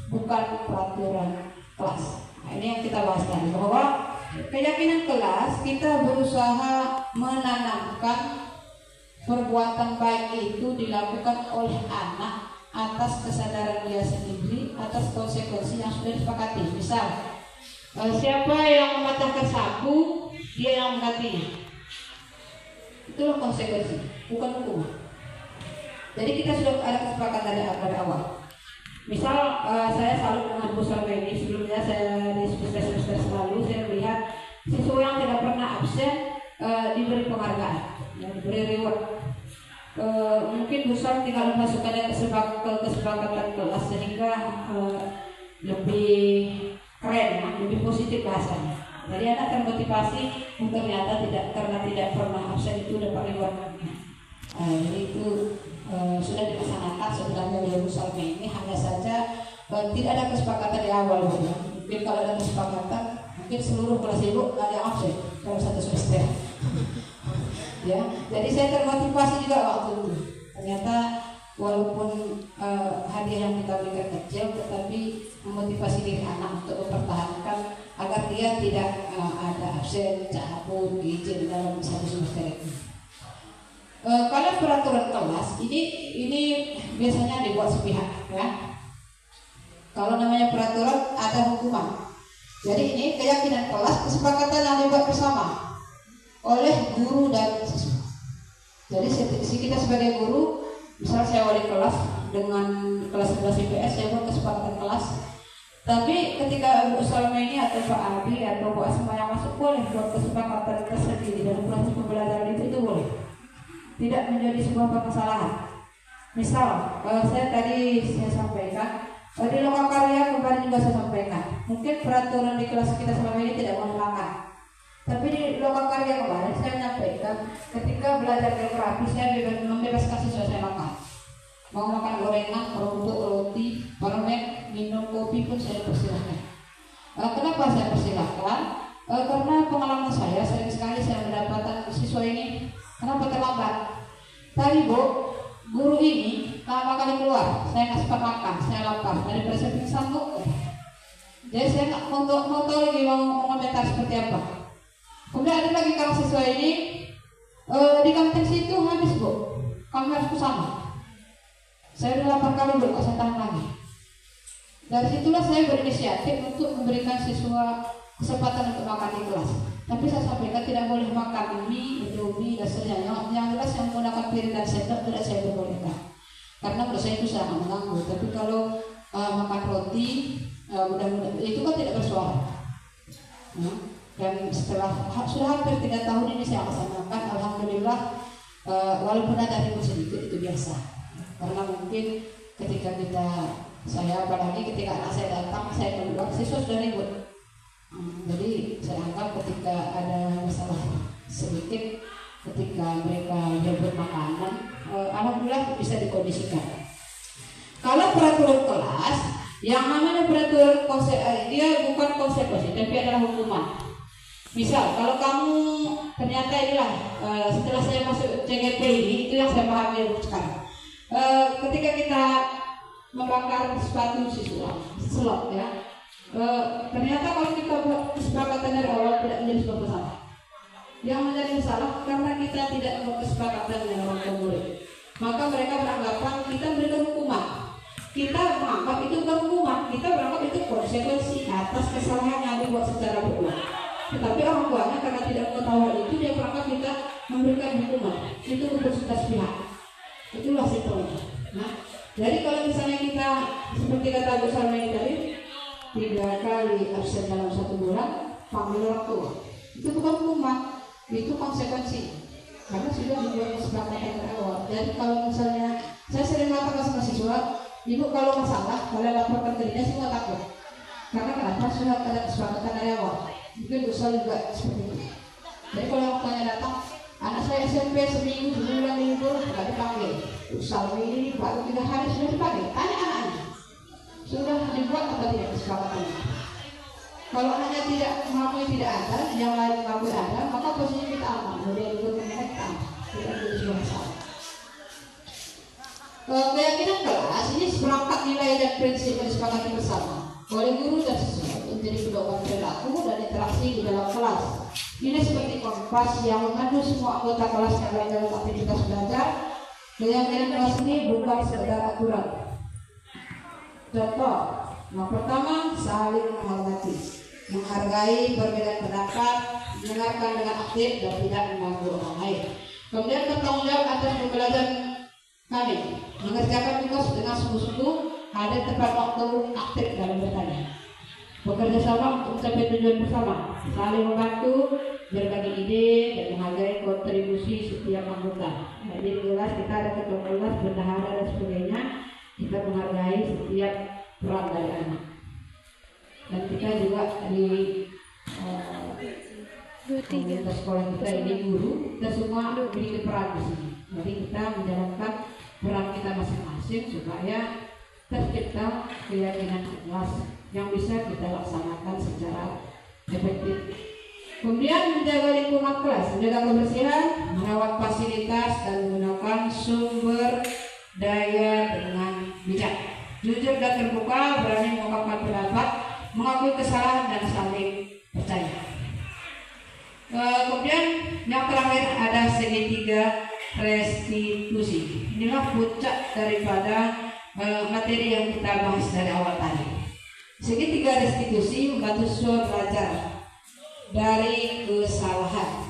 bukan peraturan kelas? Nah, ini yang kita bahas tadi, bahwa keyakinan kelas kita berusaha menanamkan perbuatan baik itu dilakukan oleh anak atas kesadaran dia sendiri, atas konsekuensi yang sudah disepakati. Misal, siapa yang mematahkan sapu, dia yang menggantinya. Itulah konsekuensi, bukan hukuman. Jadi kita sudah ada kesepakatan dari awal. Misal, saya salut dengan Bu Salma ini. Sebelumnya saya di semester lalu saya melihat siswa yang tidak pernah absen diberi penghargaan, diberi reward. Mungkin besar tinggal memasukkannya ke kesepakatan kelas sehingga lebih keren, lebih positif bahasanya. Jadi anak termotivasi, ternyata karena tidak pernah absen itu dapat reward. Jadi itu sudah dilaksanakan sebenarnya oleh Bu Salma ini, hanya saja tidak ada kesepakatan di awal. Mungkin kalau ada kesepakatan, mungkin seluruh kelas ibu ada yang absen dalam satu semester. Ya, jadi saya termotivasi juga waktu itu. Ternyata walaupun hadiah yang kita berikan kecil, tetapi memotivasi diri anak untuk mempertahankan agar dia tidak ada absen, cabut, izin dalam satu semester itu. Kalau peraturan kelas ini biasanya dibuat sepihak, ya. Kalau namanya peraturan ada hukuman. Jadi ini keyakinan kelas, kesepakatan yang dibuat bersama oleh guru dan siswa. Jadi kita sebagai guru, misalnya saya wali kelas dengan kelas 11 IPS, saya buat kesepakatan kelas. Tapi ketika Bu Salma ini atau Pak Adi atau Bu Asma yang masuk, boleh buat kesepakatan tersendiri dalam proses pembelajaran itu boleh. Tidak menjadi sebuah permasalahan. Misal, saya sampaikan di lokakarya kemarin juga saya sampaikan. Mungkin peraturan di kelas kita selama ini tidak menerangkan. Tapi di lokakarya kemarin saya menyampaikan ketika belajar geografi saya membebaskan siswa saya makan. Mau makan gorengan, kerupuk, roti, permen, minum kopi pun saya persilahkan. Kenapa saya persilahkan? Karena pengalaman saya sering sekali saya mendapatkan siswa ini kenapa terlambat. Tadi Bu, guru ini lama kali keluar, saya nggak sempat makan, saya lapar. Daripada saya pingsan Bu. Jadi saya nggak mau tahu lagi mau komentar seperti apa. Kemudian ada lagi kalau siswa ini di kantin situ habis Bu, kami harus kesana. Saya udah 8 kali Bu, kok saya tahan lagi. Dari situlah saya berinisiatif untuk memberikan siswa kesempatan untuk makan di kelas. Tapi saya sampaikan tidak boleh makan mie, indomie, dan sebagainya. Yang jelas yang menggunakan piring dan sendok tidak saya perbolehkan. Karena menurut saya itu sangat mengganggu. Tapi kalau makan roti, mudah-mudahan itu kan tidak bersuara. Dan setelah sudah hampir 3 tahun ini saya laksanakan, alhamdulillah, walaupun ada ribut sedikit itu biasa. Karena mungkin ketika saya apalagi ketika anak saya datang, saya keluar, siswa sudah ribut. Jadi saya anggap ketika ada masalah sedikit, ketika mereka berebut makanan, alhamdulillah bisa dikondisikan. Kalau peraturan kelas, yang namanya peraturan dia bukan konsekuensi, tapi adalah hukuman. Misal, kalau kamu ternyata inilah setelah saya masuk CGP ini, itu yang saya pahami sekarang. Ketika kita membakar sepatu siswa, slot ya. Ternyata kalau kita buat kesepakatan dari awal tidak menjadi sebuah masalah. Yang menjadi masalah karena kita tidak membuat kesepakatan dengan orang tua murid. Maka mereka beranggapan kita memberikan hukuman. Kita menganggap itu bukan hukuman, kita beranggap itu konsekuensi atas kesalahan yang dibuat secara berulang. Tetapi orang tuanya karena tidak mengetahui itu, dia beranggap kita memberikan hukuman. Itu kapasitas pihak. Itulah simpelnya. Nah, jadi kalau misalnya kita seperti kata Bu Salmeni tadi, 3 kali absen dalam 1 bulan, panggil orang tua. Itu bukan hukuman, itu konsekuensi. Karena sudah dibuat kesepakatan dari awal. Jadi kalau misalnya saya sering mengatakan sama siswa, ibu kalau masalah, kalian laporkan ke dinas, semua takut. Karena kenapa? Sudah ada kesepakatan dari awal. Mungkin usaha juga seperti itu. Jadi kalau orang tuanya datang, anak saya SMP seminggu, sebulan, libur, nggak dipanggil. Usaha ini baru 3 hari sudah dipanggil. Tanya anaknya, sudah dibuat apa tidak kesepakatan? Kalau anaknya tidak mengakui tidak ada, yang lain mengakui ada, maka posisi kita aman. Kemudian juga kita tidak ada sebuah masalah. Keyakinan kelas ini seperangkat nilai dan prinsip yang disepakati bersama oleh guru dan siswa untuk menjadi pedoman perilaku dan interaksi di dalam kelas. Ini seperti kompas yang memandu semua anggota kelas yang lain dalam aktivitas belajar. Keyakinan kelas ini bukan sekedar aturan. Contoh, yang pertama, saling menghormati, menghargai perbedaan pendapat, mendengarkan dengan aktif dan tidak mengganggu orang lain. Kemudian bertanggung jawab atas pembelajaran kami, mengerjakan tugas dengan sungguh-sungguh, hadir tepat waktu, aktif dalam bertanya. Bekerja sama untuk mencapai tujuan bersama, saling membantu, berbagi ide, dan menghargai kontribusi setiap anggota. Jadi jelas kita ada ketua kelas, bendahara dan sebagainya. Kita menghargai setiap peran dari anak. Dan kita juga di komunitas sekolah kita ini guru, kita semua memiliki peran di sini. Jadi kita menjalankan peran kita masing-masing supaya tercipta keyakinan kelas yang bisa kita laksanakan secara efektif. Kemudian menjaga lingkungan kelas, menjaga kebersihan, merawat fasilitas dan menggunakan sumber daya dengan bijak. Jujur dan terbuka, berani mengungkapkan pendapat, mengakui kesalahan dan saling percaya. Kemudian yang terakhir ada segitiga restitusi. Inilah puncak daripada materi yang kita bahas dari awal tadi. Segitiga restitusi membantu siswa belajar dari kesalahan.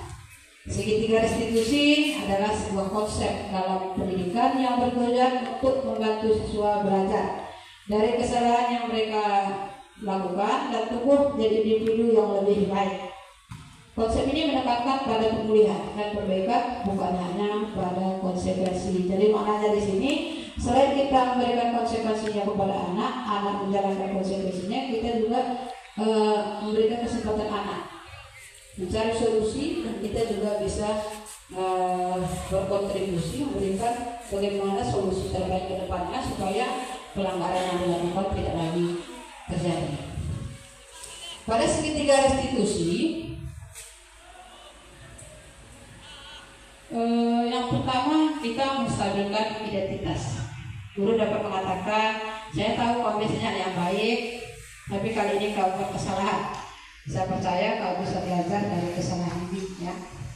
Segitiga restitusi adalah sebuah konsep dalam pendidikan yang bertujuan untuk membantu siswa belajar dari kesalahan yang mereka lakukan dan tumbuh menjadi individu yang lebih baik. Konsep ini menekankan pada pemulihan dan perbaikan, bukan hanya pada konsekuensi. Jadi maknanya di sini, selain kita memberikan konsekuensinya kepada anak, anak menjalankan konsekuensinya, kita juga memberikan kesempatan anak mencari solusi, dan kita juga bisa berkontribusi memberikan bagaimana solusi terbaik ke depannya supaya pelanggaran yang dilakukan tidak lagi terjadi. Pada segitiga restitusi, yang pertama kita menstabilkan identitas. Guru dapat mengatakan, saya tahu kau biasanya yang baik, tapi kali ini kau buat kesalahan. Saya percaya kau bisa belajar dari kesalahan ini, ya.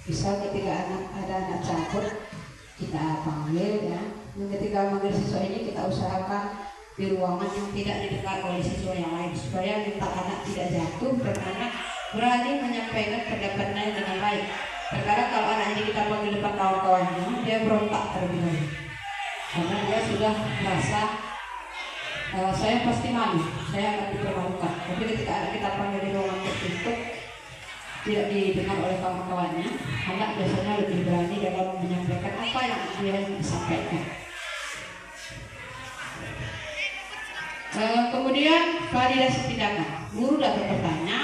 Bisa ketika ada anak cabut, kita panggil, ya. Dan ketika memanggil siswa ini kita usahakan di ruangan yang tidak didengar oleh siswa yang lain supaya mental anak tidak jatuh dan anak berani menyampaikan pendapatnya dengan baik. Terkadang kalau anak ini kita panggil depan kawan-kawannya, dia berontak terlebih dahulu karena dia sudah merasa saya pasti malu, saya akan dipermalukan. Tapi ketika anak kita panggil di ruangan tertutup, tidak didengar oleh kawan-kawannya, anak biasanya lebih berani dalam menyampaikan apa yang dia disampaikan. Kemudian validasi tindakan. Guru dapat bertanya,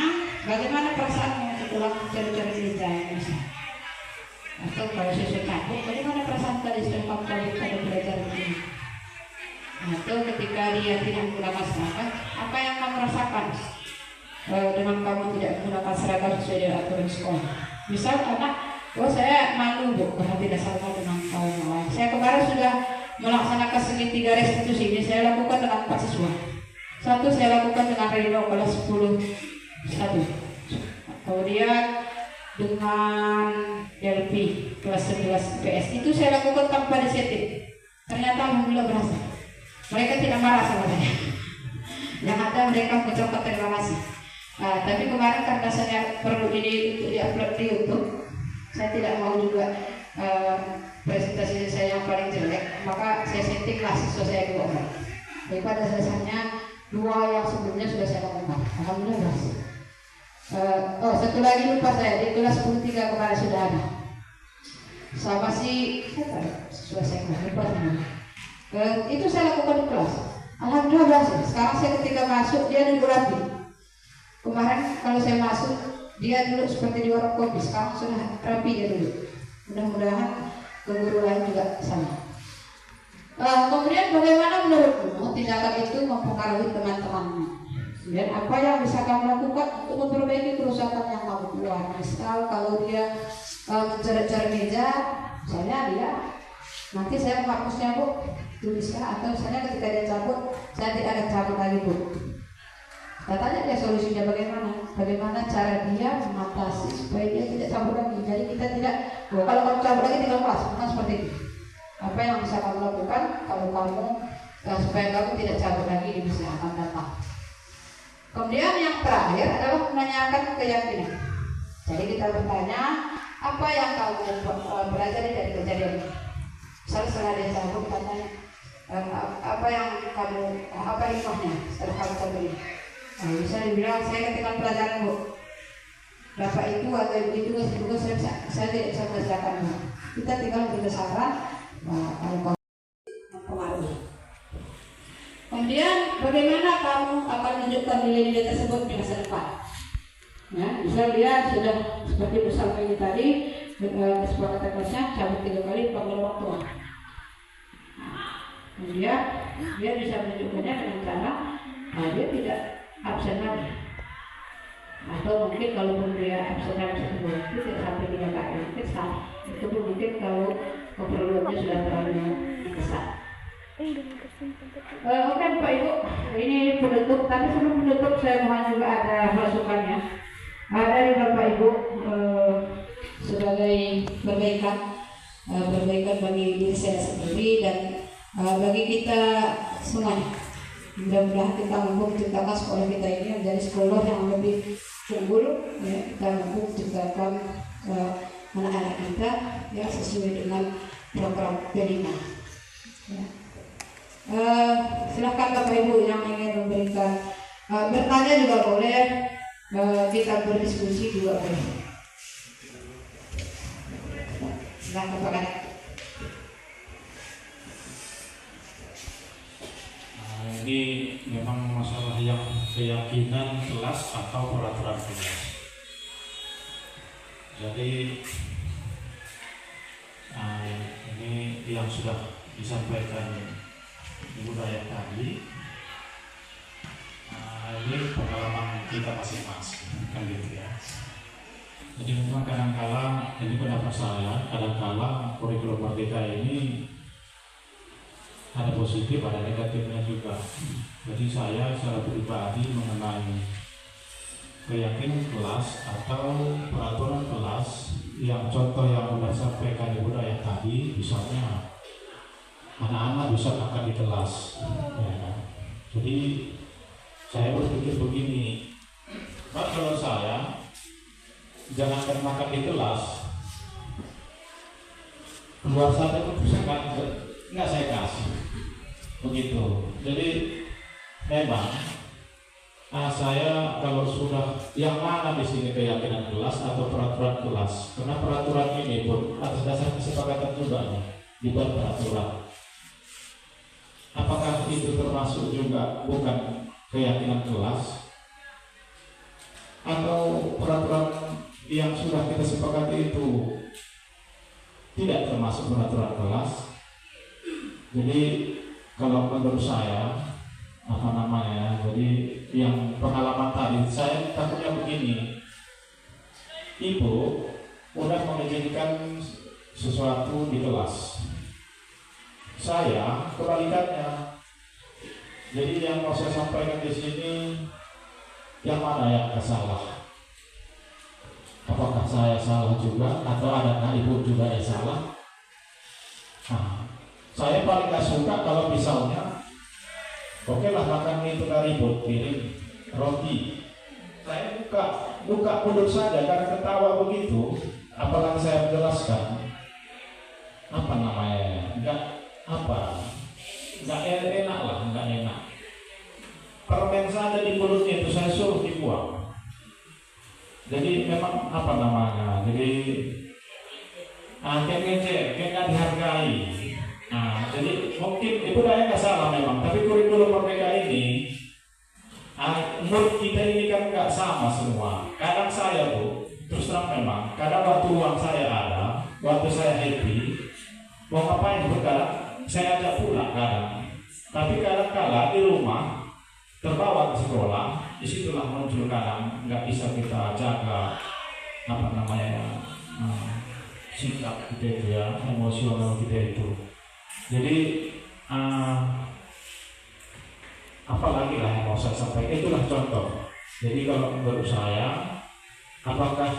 bagaimana perasaanmu setelah cari-cari gereja Indonesia? Atau kalau saya cabut, bagaimana perasaan tadi setelah kamu cabut pada belajar begini? Atau ketika dia tidak menggunakan seragam, apa yang kamu rasakan dengan kamu tidak menggunakan seragam sesuai dengan aturan sekolah? Misal anak, saya malu bu, karena tidak sama dengan kawan lain. Saya kemarin sudah melaksanakan segitiga restitusi ini, saya lakukan dengan 4 siswa. Satu saya lakukan dengan Reno kelas 10 1. Kemudian dengan LP kelas 11 PS itu saya lakukan tanpa disetting. Ternyata alhamdulillah berhasil. Mereka tidak marah sama saya. Yang ada mereka mengucapkan terima kasih. Tapi kemarin karena saya perlu ini untuk diupload di YouTube, saya tidak mau juga presentasi saya yang paling jelek, maka saya settinglah siswa saya 2 orang. Jadi pada dasarnya 2 yang sebelumnya sudah saya lakukan. Alhamdulillah berhasil. Satu lagi lupa saya, di kelas 10-3 kemarin sudah ada. Sama si siswa saya lupa namanya. Itu saya lakukan di kelas. Alhamdulillah berhasil. Sekarang saya ketika masuk dia duduk rapi. Kemarin kalau saya masuk dia duduk seperti di warung kopi. Sekarang sudah rapi dia duduk. Mudah-mudahan ke guru lain juga sama. Kemudian bagaimana menurutmu tindakan itu mempengaruhi teman-temanmu? Dan apa yang bisa kamu lakukan untuk memperbaiki kerusakan yang kamu buat? Misal kalau dia mencoret-coret meja, misalnya dia nanti saya menghapusnya bu, tuliskan, atau misalnya ketika dia cabut, saya tidak akan cabut lagi bu. Kita tanya dia solusinya bagaimana cara dia mengatasi supaya dia tidak cabut lagi. Jadi kita tidak, kalau kamu cabut lagi tinggal kelas, bukan seperti itu. Apa yang bisa kamu lakukan kalau kamu supaya kamu tidak cabut lagi di masa yang akan datang. Kemudian yang terakhir adalah menanyakan keyakinan. Jadi kita bertanya apa yang kamu belajar dari kejadian ini. Misalnya setelah dia cabut kita tanya apa yang kamu hikmahnya setelah kamu cabut ini. Bisa dibilang saya ketika pelajaran bu, bapak itu atau ibu itu juga saya tidak bisa mengerjakan. Kita tinggal beri saran kalau mempengaruhi. Kemudian bagaimana kamu akan menunjukkan nilai-nilai tersebut di masa depan? Ya, bisa lihat sudah seperti bersama ini tadi kesepakatan kelasnya cabut 3 kali panggil orang tua. Kemudian dia bisa menunjukkannya dengan cara dia tidak absen lagi. Atau mungkin kalau dia absen lagi itu tidak sampai 3 kali mungkin salah. Itu mungkin kalau keperluannya sudah terlalu besar. Oke Bapak Ibu, ini penutup. Tapi sebelum penutup saya mohon juga ada masukannya. Dari Bapak Ibu sebagai perbaikan bagi diri saya sendiri dan bagi kita semuanya. Mudah-mudahan kita mampu menciptakan sekolah kita ini menjadi sekolah yang lebih unggul. Ya, kita mampu menciptakan anak-anak kita ya sesuai dengan program P5. Ya. Silakan Bapak Ibu yang ingin memberikan bertanya juga boleh, kita berdiskusi juga boleh. Silakan Bapak. Ini memang masalah yang keyakinan kelas atau peraturan kelas. Jadi ini yang sudah disampaikan Ibu Dayat tadi, ini pengalaman kita masing-masing kan gitu ya. Jadi memang kadang-kala ini pendapat saya, kadang-kala kurikulum merdeka ini ada positif, ada negatifnya juga. Jadi saya secara pribadi mengenai keyakinan kelas atau peraturan kelas yang contoh yang sudah sampaikan Ibu Dayat tadi, misalnya anak-anak bisa makan di kelas ya. Jadi saya berpikir begini, kalau saya jangankan makan di kelas, keluar sana pun nggak saya kasih, begitu. Jadi memang saya kalau sudah yang mana di sini keyakinan kelas atau peraturan kelas, karena peraturan ini pun atas dasar kesepakatan juga dibuat peraturan. Apakah itu termasuk juga bukan keyakinan kelas atau peraturan yang sudah kita sepakati itu tidak termasuk peraturan kelas? Jadi kalau menurut saya jadi yang pengalaman tadi saya takutnya begini, ibu udah mengizinkan sesuatu di kelas, saya kebalikannya. Jadi yang mau saya sampaikan di sini, yang mana yang salah? Apakah saya salah juga atau ada ibu juga yang salah? Saya paling gak suka kalau misalnya oke lah makan itu nggak ribut, piring, roti. Saya buka mulut saja karena ketawa begitu. Apalagi saya menjelaskan nggak enak lah, nggak enak. Permen saja di mulutnya itu saya suruh dibuang. Jadi memang jadi kayak ngecek, kayak nggak dihargai. Jadi mungkin ibu daya nggak salah memang, tapi kurikulum merdeka ini, menurut kita ini kan nggak sama semua. Kadang saya terus terang memang, kadang waktu uang saya ada, waktu saya happy, mau ngapain kadang saya ajak pulang kadang. Tapi kadang-kala di rumah terbawa ke sekolah, disitulah muncul kadang nggak bisa kita jaga sikap kita itu ya, emosional kita itu. Jadi apalagi lah yang mau saya sampaikan, itulah contoh. Jadi kalau menurut saya, apakah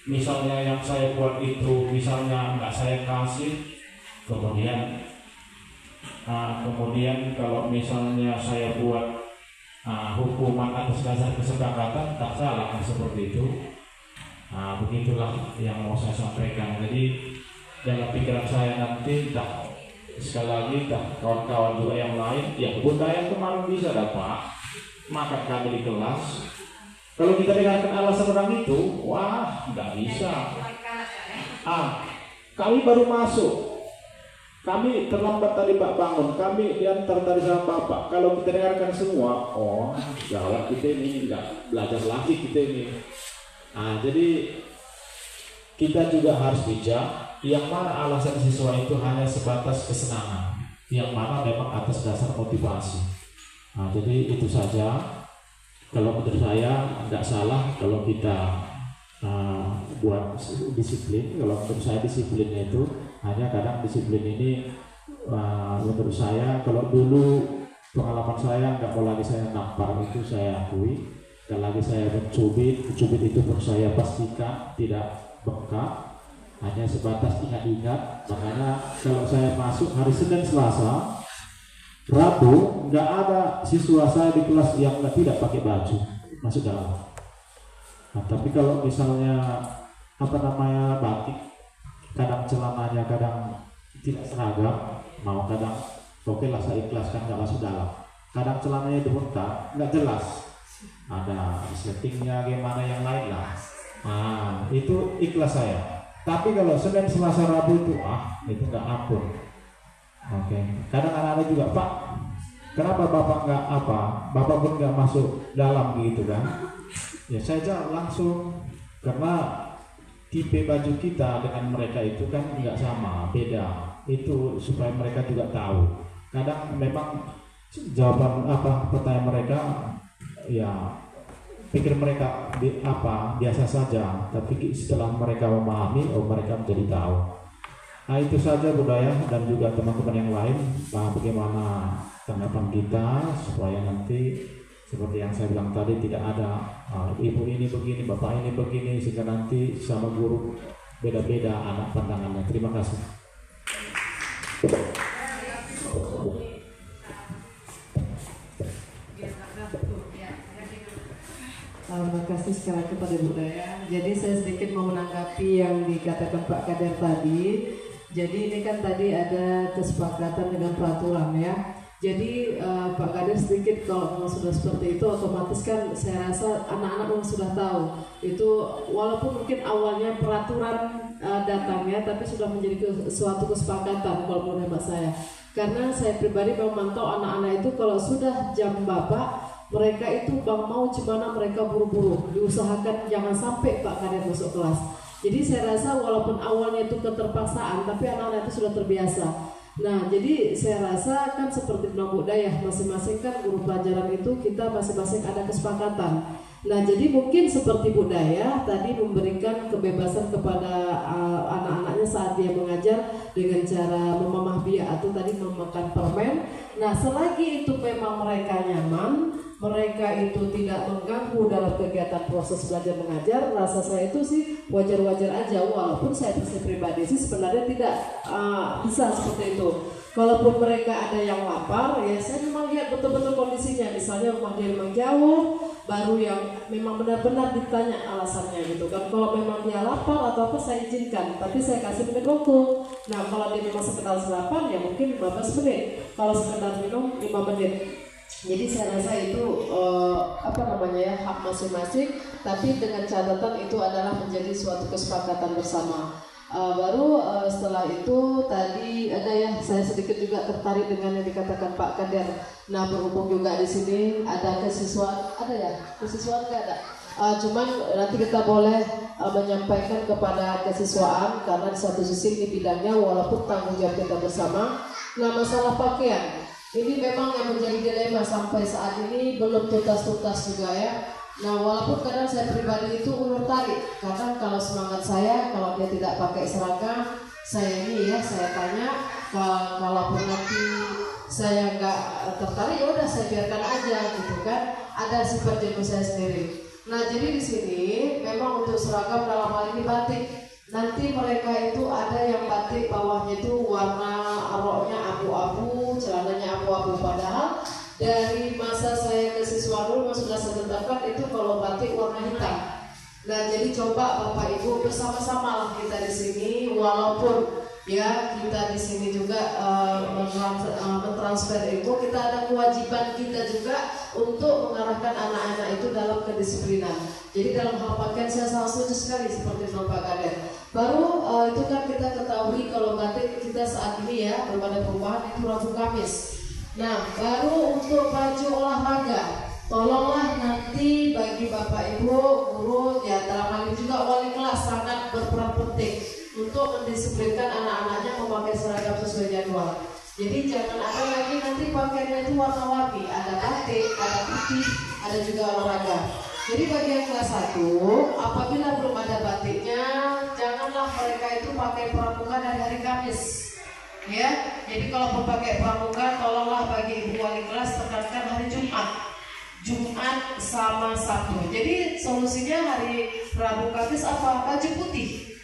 misalnya yang saya buat itu misalnya nggak saya kasih, kemudian kalau misalnya saya buat hukuman atas dasar kesepakatan, tak salah seperti itu. Begitulah yang mau saya sampaikan. Jadi dalam pikiran saya nanti sekali lagi kawan-kawan juga yang lain, ya Bunda yang kemarin bisa dapat makan kami di kelas. Kalau kita dengarkan alasan orang itu, wah nggak bisa. Kami baru masuk, kami terlambat tadi Pak bangun, kami diantar tadi sama Bapak. Kalau kita dengarkan semua, gawat kita ini nggak belajar lagi kita ini. Jadi kita juga harus bijak. Yang mana alasan siswa itu hanya sebatas kesenangan, yang mana memang atas dasar motivasi. Jadi itu saja. Kalau menurut saya tidak salah kalau kita buat disiplin. Kalau menurut saya disiplinnya itu hanya kadang disiplin ini menurut saya, kalau dulu pengalaman saya nggak mau lagi saya nampar, itu saya akui. Dan lagi saya mencubit itu pun saya pastikan tidak bengkak, hanya sebatas ingat-ingat. Makanya kalau saya masuk hari Senin, Selasa, Rabu nggak ada siswa saya di kelas yang tidak pakai baju masuk dalam. Tapi kalau misalnya batik, kadang celananya kadang tidak seragam, mau kadang oke lah saya ikhlaskan nggak masuk dalam. Kadang celananya dibengkak, nggak jelas, ada settingnya gimana yang lain lah. Itu ikhlas saya. Tapi kalau Senin, Selasa, Rabu itu itu nggak ampun. Kadang anak-anak juga, Pak, kenapa Bapak nggak Bapak pun nggak masuk dalam gitu kan? Ya saya jawab langsung, karena tipe baju kita dengan mereka itu kan nggak sama, beda. Itu supaya mereka juga tahu. Kadang memang jawaban pertanyaan mereka, ya pikir mereka biasa saja, tapi setelah mereka memahami, mereka menjadi tahu. Itu saja budaya dan juga teman-teman yang lain, bagaimana tanggapan kita supaya nanti seperti yang saya bilang tadi tidak ada ibu ini begini, bapak ini begini, sehingga nanti sama guru beda-beda anak pandangannya. Terima kasih. Menurut kasih sekali kepada Budaya. Jadi saya sedikit mau menanggapi yang dikatakan Pak Kader tadi. Jadi ini kan tadi ada kesepakatan dengan peraturan ya. Jadi Pak Kader sedikit kalau memang sudah seperti itu otomatis kan saya rasa anak-anak memang sudah tahu itu walaupun mungkin awalnya peraturan datangnya tapi sudah menjadi suatu kesepakatan kalau menurut hemat saya. Karena saya pribadi memantau anak-anak itu kalau sudah jam babak mereka itu bang mau gimana mereka buru-buru diusahakan jangan sampai Pak Kader masuk kelas. Jadi saya rasa walaupun awalnya itu keterpaksaan tapi anak-anak itu sudah terbiasa. Nah jadi saya rasa kan seperti bilang Budaya masing-masing kan guru pelajaran itu kita masing-masing ada kesepakatan. Nah jadi mungkin seperti Budaya tadi memberikan kebebasan kepada anak-anaknya saat dia mengajar dengan cara memamah biak atau tadi memakan permen. Nah selagi itu memang mereka nyaman, mereka itu tidak mengganggu dalam kegiatan proses belajar mengajar, rasa saya itu sih wajar-wajar aja. Walaupun saya pribadi sih sebenarnya tidak bisa seperti itu. Kalaupun mereka ada yang lapar, ya saya memang lihat betul-betul kondisinya. Misalnya rumah dia memang jauh, baru yang memang benar-benar ditanya alasannya gitu kan. Kalau memang dia lapar atau apa saya izinkan, tapi saya kasih minum waktu. Nah kalau dia memang sekedar sarapan ya mungkin 15 menit. Kalau sekedar minum 5 menit. Jadi saya rasa itu hak masing-masing, tapi dengan catatan itu adalah menjadi suatu kesepakatan bersama. Setelah itu tadi ada ya saya sedikit juga tertarik dengan yang dikatakan Pak Kader. Nah berhubung juga di sini ada kesiswaan, ada ya kesiswaan nggak ada. Cuman nanti kita boleh menyampaikan kepada kesiswaan karena di satu sisi ini bidangnya walaupun tanggung jawab kita bersama. Nah masalah pakaian ini memang yang menjadi dilema sampai saat ini belum tuntas-tuntas juga ya. Nah walaupun kadang saya pribadi itu ulur tarik, kadang kalau semangat saya kalau dia tidak pakai seragam, saya tanya kalaupun nanti saya nggak tertarik ya udah saya biarkan aja gitu kan, ada sifat jenuh saya sendiri. Nah jadi di sini memang untuk seragam dalam hal ini batik, nanti mereka itu ada yang batik bawahnya itu warna roknya abu-abu, celananya abu-abu, padahal dari masa saya ke siswa dulu sudah saya tetapkan itu kalau batik warna hitam. Nah jadi coba Bapak Ibu bersama-sama lah kita di sini, walaupun ya kita di sini juga mentransfer ilmu, kita ada kewajiban kita juga untuk mengarahkan anak-anak itu dalam kedisiplinan. Jadi dalam hal pakaian saya sangat setuju sekali seperti Bapak Kader. Baru itu kan kita ketahui kalau batik kita saat ini ya belum ada perubahan itu Rabu Kamis. Nah, baru untuk baju olahraga, tolonglah nanti bagi Bapak Ibu, guru, ya dalam hal ini juga wali kelas sangat berperan penting untuk mendisiplinkan anak-anaknya memakai seragam sesuai jadwal. Jadi jangan ada lagi nanti pakaiannya itu warna-warni, ada batik, ada putih, ada juga olahraga. Jadi bagi yang kelas 1, apabila belum ada batiknya, janganlah mereka itu pakai pramuka dari hari Kamis. Ya, jadi kalau pakai pramuka tolonglah bagi ibu wali kelas tekankan hari Jumat sama Sabtu. Jadi solusinya hari Rabu Kamis apa baju putih.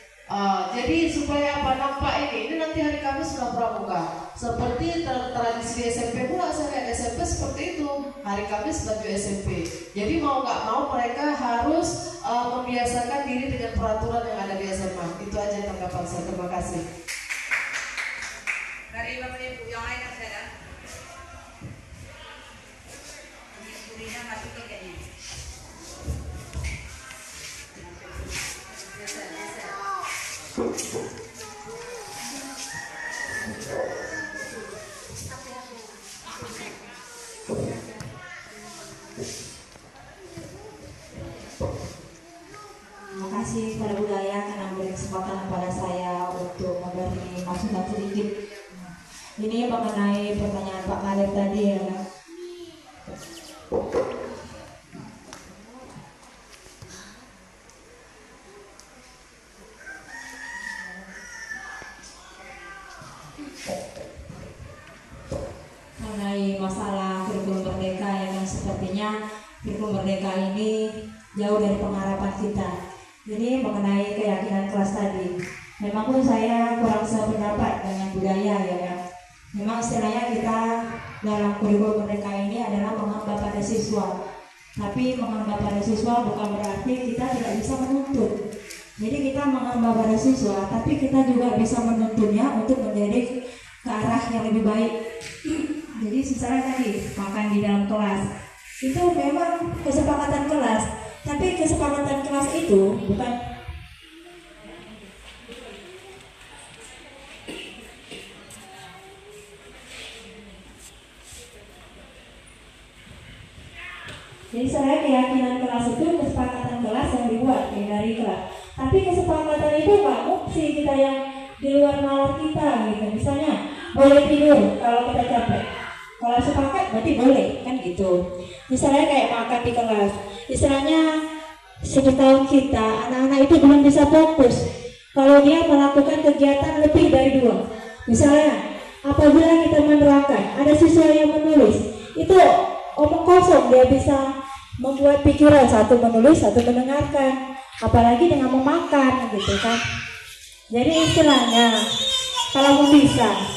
Jadi supaya apa nampak ini nanti hari Kamis sudah pramuka. Seperti tradisi SMP pula saya lihat SMP seperti itu, hari Kamis baju SMP. Jadi mau nggak mau mereka harus membiasakan diri dengan peraturan yang ada di SMA. Itu aja tanggapan saya. Terima kasih. Dari Bapak Ibu yang lain yang saya ada, Burina masuk ke kayaknya. Terima kasih kepada Budaya karena memberi kesempatan kepada saya untuk memberi masukan sedikit. Ini mengenai pertanyaan Pak Kader tadi ya kan. Mengenai masalah kurikulum merdeka ya kan, sepertinya kurikulum merdeka ini jauh dari pengharapan kita. Ini mengenai keyakinan kelas tadi. Memang pun saya kurang sependapat dengan Budaya ya kan. Memang istilahnya kita dalam kurikulum merdeka ini adalah menghamba pada siswa. Tapi menghambat para siswa bukan berarti kita tidak bisa menuntut. Jadi kita menghambat para siswa, tapi kita juga bisa menuntunnya untuk menjadi ke arah yang lebih baik. Jadi misalnya tadi makan di dalam kelas itu memang kesepakatan kelas, tapi kesepakatan kelas itu bukan jadi saya keyakinan kelas itu kesepakatan kelas yang dibuat dari kelas. Tapi kesepakatan itu nggak opsi kita yang di luar nalar kita gitu. Misalnya boleh tidur kalau kita capek. Kalau sepakat berarti boleh kan gitu. Misalnya kayak makan di kelas. Istilahnya setahun kita anak-anak itu belum bisa fokus kalau dia melakukan kegiatan lebih dari 2. Misalnya apabila kita menerangkan ada siswa yang menulis itu omong kosong, dia bisa membuat pikiran satu menulis, satu mendengarkan, apalagi dengan memakan gitu kan. Jadi istilahnya kalau mau bisa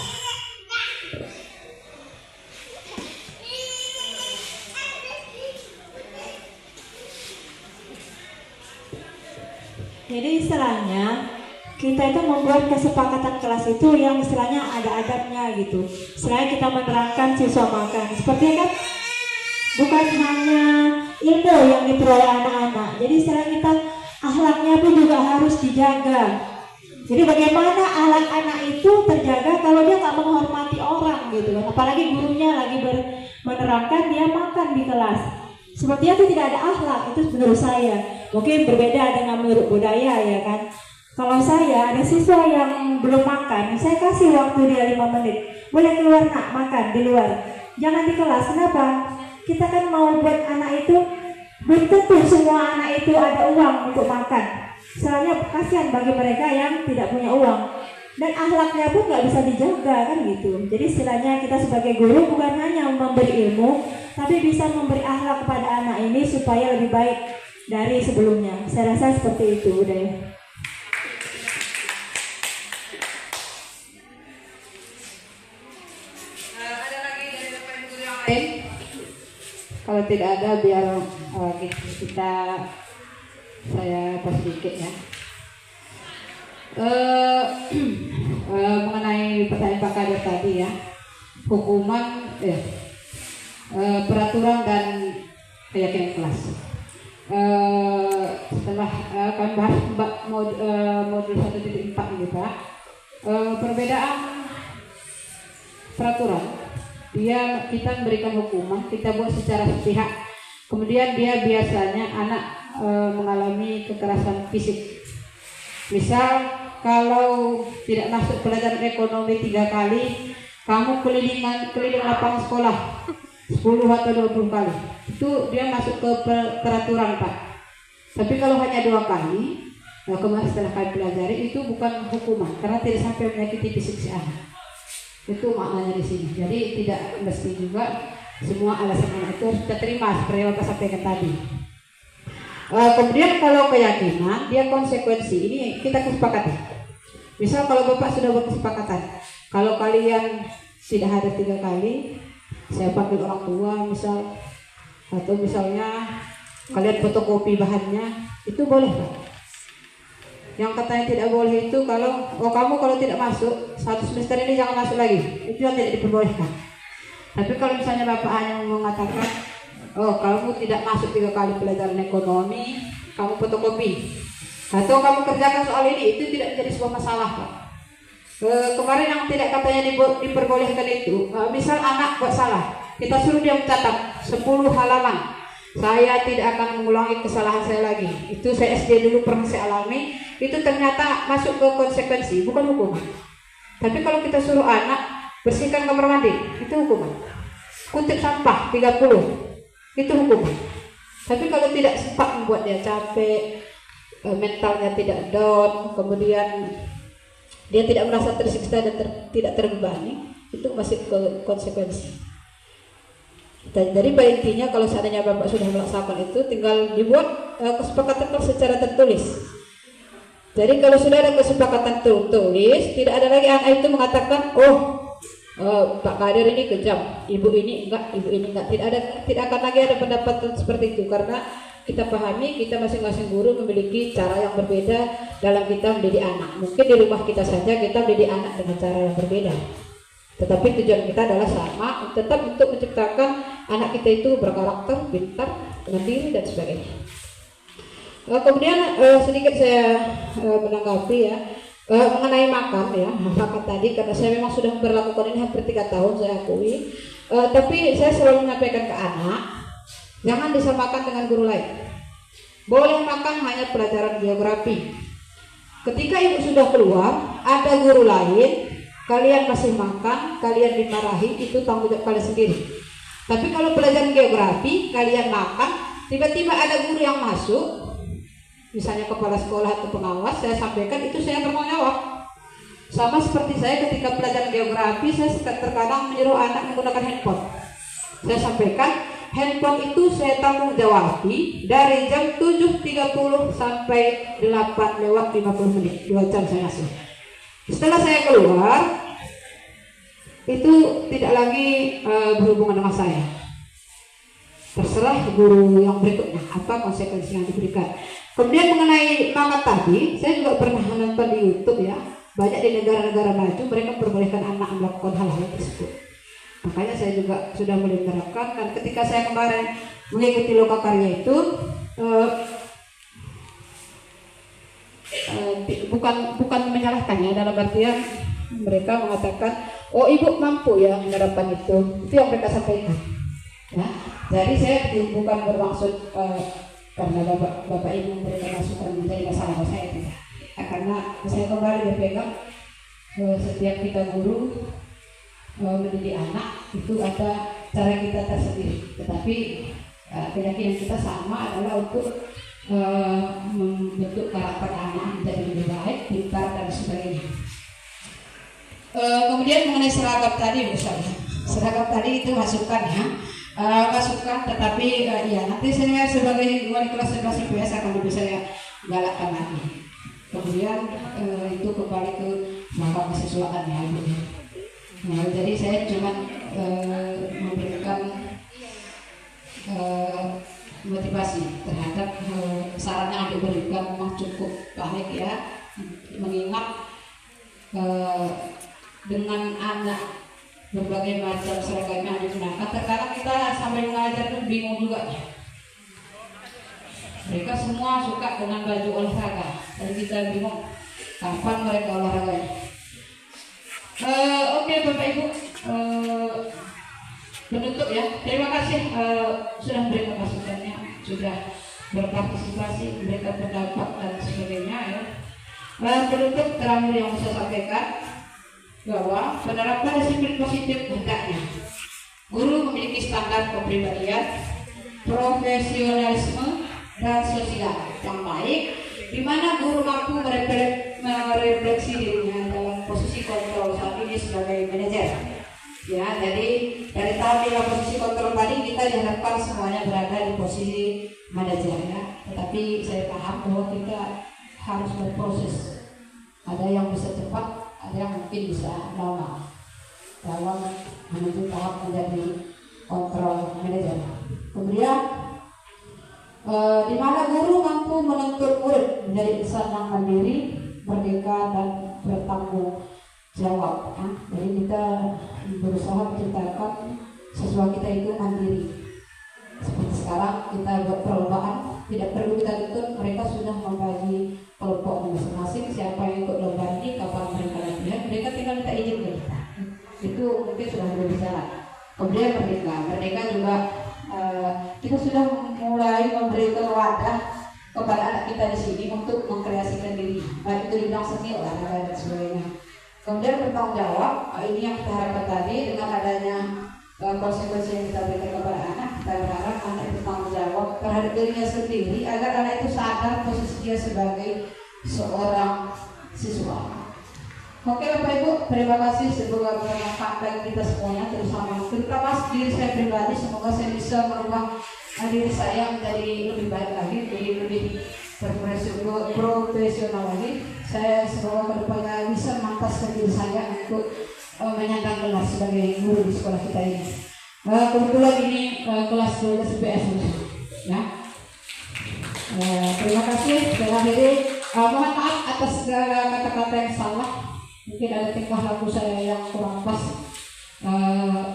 kita itu membuat kesepakatan kelas itu yang istilahnya ada adabnya gitu. Selain kita menerangkan siswa makan, seperti kan bukan hanya ilmu yang diperoleh anak-anak. Jadi istilahnya kita akhlaknya pun juga harus dijaga. Jadi bagaimana akhlak anak itu terjaga kalau dia nggak menghormati orang gitu kan. Apalagi gurunya lagi menerangkan dia makan di kelas. Sepertinya itu tidak ada akhlak, itu menurut saya. Mungkin berbeda dengan menurut budaya ya kan. Kalau saya ada siswa yang belum makan, saya kasih waktu dia 5 menit. Boleh keluar nak makan di luar. Jangan di kelas. Kenapa? Kita kan mau buat anak itu, belum tentu semua anak itu ada uang untuk makan. Soalnya kasihan bagi mereka yang tidak punya uang. Dan akhlaknya pun nggak bisa dijaga kan gitu. Jadi istilahnya kita sebagai guru bukan hanya memberi ilmu, tapi bisa memberi akhlak kepada anak ini supaya lebih baik dari sebelumnya. Saya rasa seperti itu udah ya. Ada lagi dari Bapak Ibu guru yang lain? Kalau tidak ada biar saya pas sedikit ya. Mengenai pertanyaan Pak Kadir tadi ya, hukuman peraturan dan keyakinan kelas. Setelah kami bahas modul 1.4 ini Pak, perbedaan peraturan, kita memberikan hukuman, kita buat secara sepihak, kemudian dia biasanya anak mengalami kekerasan fisik. Misal kalau tidak masuk pelajaran ekonomi 3 kali, kamu keliling lapangan sekolah 10 atau 20 kali, itu dia masuk ke peraturan Pak. Tapi kalau hanya 2 kali, kemarin setelah kami pelajari itu bukan hukuman, karena tidak sampai menyakiti fisik si anak. Itu maknanya di sini. Jadi tidak mesti juga semua alasan anak itu harus kita terima seperti yang Bapak sampaikan tadi. Kemudian kalau keyakinan, dia konsekuensi. Ini kita kesepakati. Misal kalau Bapak sudah berkesepakatan, kalau kalian tidak hadir 3 kali, saya panggil orang tua misal, atau misalnya kalian fotokopi bahannya, itu boleh Pak. Yang katanya tidak boleh itu kamu kalau tidak masuk 1 semester ini jangan masuk lagi, itu yang tidak diperbolehkan. Tapi kalau misalnya Bapak hanya mengatakan, kamu tidak masuk 3 kali pelajaran ekonomi, kamu fotokopi, atau kamu kerjakan soal ini, itu tidak menjadi sebuah masalah Pak. Kemarin yang tidak katanya diperbolehkan itu, misal anak buat salah, kita suruh dia mencatat 10 halaman. Saya tidak akan mengulangi kesalahan saya lagi. Itu saya SD dulu pernah saya alami. Itu ternyata masuk ke konsekuensi, bukan hukuman. Tapi kalau kita suruh anak bersihkan kamar mandi, itu hukuman. Kutip sampah 30, itu hukuman. Tapi kalau tidak sempat membuat dia capek, mentalnya tidak down, kemudian dia tidak merasa tersiksa dan tidak terbebani, itu masih ke konsekuensi. Jadi pada intinya kalau seandainya Bapak sudah melaksanakan itu, tinggal dibuat kesepakatan secara tertulis. Jadi kalau sudah ada kesepakatan tertulis, tidak ada lagi anak itu mengatakan, Pak Kadir ini kejam, ibu ini enggak, ibu ini enggak. Tidak akan lagi ada pendapat seperti itu, karena kita pahami kita masing-masing guru memiliki cara yang berbeda dalam kita mendidik anak. Mungkin di rumah kita saja kita mendidik anak dengan cara yang berbeda, tetapi tujuan kita adalah sama, tetap untuk menciptakan anak kita itu berkarakter, pintar, mandiri dan sebagainya. Kemudian sedikit saya menanggapi ya mengenai makan ya, makan tadi, karena saya memang sudah berlakukan ini hampir 3 tahun, saya akui. Tapi saya selalu menyampaikan ke anak, jangan disamakan dengan guru lain. Boleh makan hanya pelajaran geografi. Ketika ibu sudah keluar, ada guru lain, kalian masih makan, kalian dimarahi, itu tanggung jawab kalian sendiri. Tapi kalau pelajaran geografi, kalian makan, tiba-tiba ada guru yang masuk, misalnya kepala sekolah atau pengawas, saya sampaikan itu saya bertanggung jawab. Sama seperti saya ketika pelajaran geografi, saya terkadang menyuruh anak menggunakan handphone. Saya sampaikan, handphone itu saya tanggung jawabi dari jam 7.30 sampai 8:50 menit, 2 jam saya ngasih. Setelah saya keluar, itu tidak lagi berhubungan dengan saya. Terserah guru yang berikutnya apa konsekuensi yang diberikan. Kemudian mengenai makan tadi, saya juga pernah menonton di YouTube ya, banyak di negara-negara maju mereka memperbolehkan anak melakukan hal-hal tersebut. Makanya saya juga sudah mulai menerapkan, dan ketika saya kemarin mengikuti lokakarya itu bukan menyalahkannya, dalam artian mereka mengatakan, oh ibu mampu ya menerapkan itu yang mereka sampaikan. Ya, jadi saya bukan bermaksud karena bapak ibu memberikan masukan menjadi masalah saya tidak. Karena saya kembali berpegang setiap kita guru mendidik anak itu ada cara kita tersendiri, tetapi keyakinan kita sama adalah untuk membentuk karakter anak menjadi lebih baik, pintar dan sebagainya. Kemudian mengenai seragam tadi, misalnya seragam tadi itu masukan ya. Masukan, tetapi ya nanti saya sebagai wali kelas 11 IPS akan lebih saya galakkan lagi. Kemudian itu kembali ke maka kesesuaian ya ibu. Nah, jadi saya cuma memberikan motivasi terhadap saran yang diberikan memang cukup baik ya, mengingat dengan anak berbagai macam seragam yang digunakan, terkadang kita sampai mengajar pun bingung juga. Mereka semua suka dengan baju olahraga, dan kita bingung kapan mereka olahraganya. Oke Bapak Ibu, penutup ya. Terima kasih sudah memberikan masukannya, sudah berpartisipasi, memberikan pendapat dan sebagainya ya. Penutup terakhir yang saya sampaikan, bahwa penerapan disiplin positif hendaknya guru memiliki standar kepribadian, profesionalisme dan sosial yang baik, di mana guru mampu merefleksi dirinya dalam posisi kontrol saat ini sebagai manajer. Ya, jadi dari tahap posisi kontrol tadi kita diharapkan semuanya berada di posisi manajer ya. Tetapi saya paham bahwa kita harus berproses. Ada yang bisa cepat, ada yang mungkin bisa lama dalam menuju tahap menjadi kontrol manajer. Kemudian di mana guru mampu menuntut murid menjadi insan yang mandiri, merdeka dan bertanggung jawab. Jadi kita berusaha menciptakan siswa kita itu mandiri. Seperti sekarang kita buat perlombaan, tidak perlu kita tuntut, mereka sudah membagi kelompok masing-masing, siapa yang ikut lomba ini, kapan mereka latihan, mereka tinggal minta izin ke kita. Itu mungkin sudah berbicara. Kemudian merdeka juga kita sudah mulai memberikan wadah kepada anak kita di sini untuk mengkreasikan diri, baik itu di bidang seni, olahraga dan sebagainya. Kemudian bertanggung jawab, ini yang kita harapkan tadi dengan adanya konsekuensi yang kita berikan kepada anak. Kita berharap anak itu bertanggung jawab terhadap dirinya sendiri agar anak itu sadar posisi dia sebagai seorang siswa. Oke Bapak Ibu, terima kasih, semoga bermanfaat bagi kita semuanya, terutama diri saya pribadi. Semoga saya bisa merubah diri saya menjadi lebih baik lagi, jadi lebih profesional lagi. Saya semoga kedepannya bisa memantaskan diri saya untuk menyandang gelar sebagai guru di sekolah kita ini. Kebetulan ini kelas 12 BS ya. Terima kasih. Saya akhiri. Mohon maaf atas segala kata-kata yang salah. Mungkin ada tingkah laku saya yang kurang pas,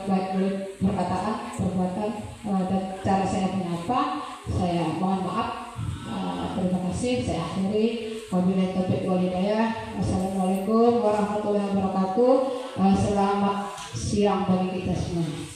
baik dari perkataan, perbuatan, dan cara saya menyapa. Saya mohon maaf. Terima kasih. Saya akhiri. Wabillahi taufiq wal hidayah. Assalamualaikum warahmatullahi wabarakatuh. Selamat siang bagi kita semua.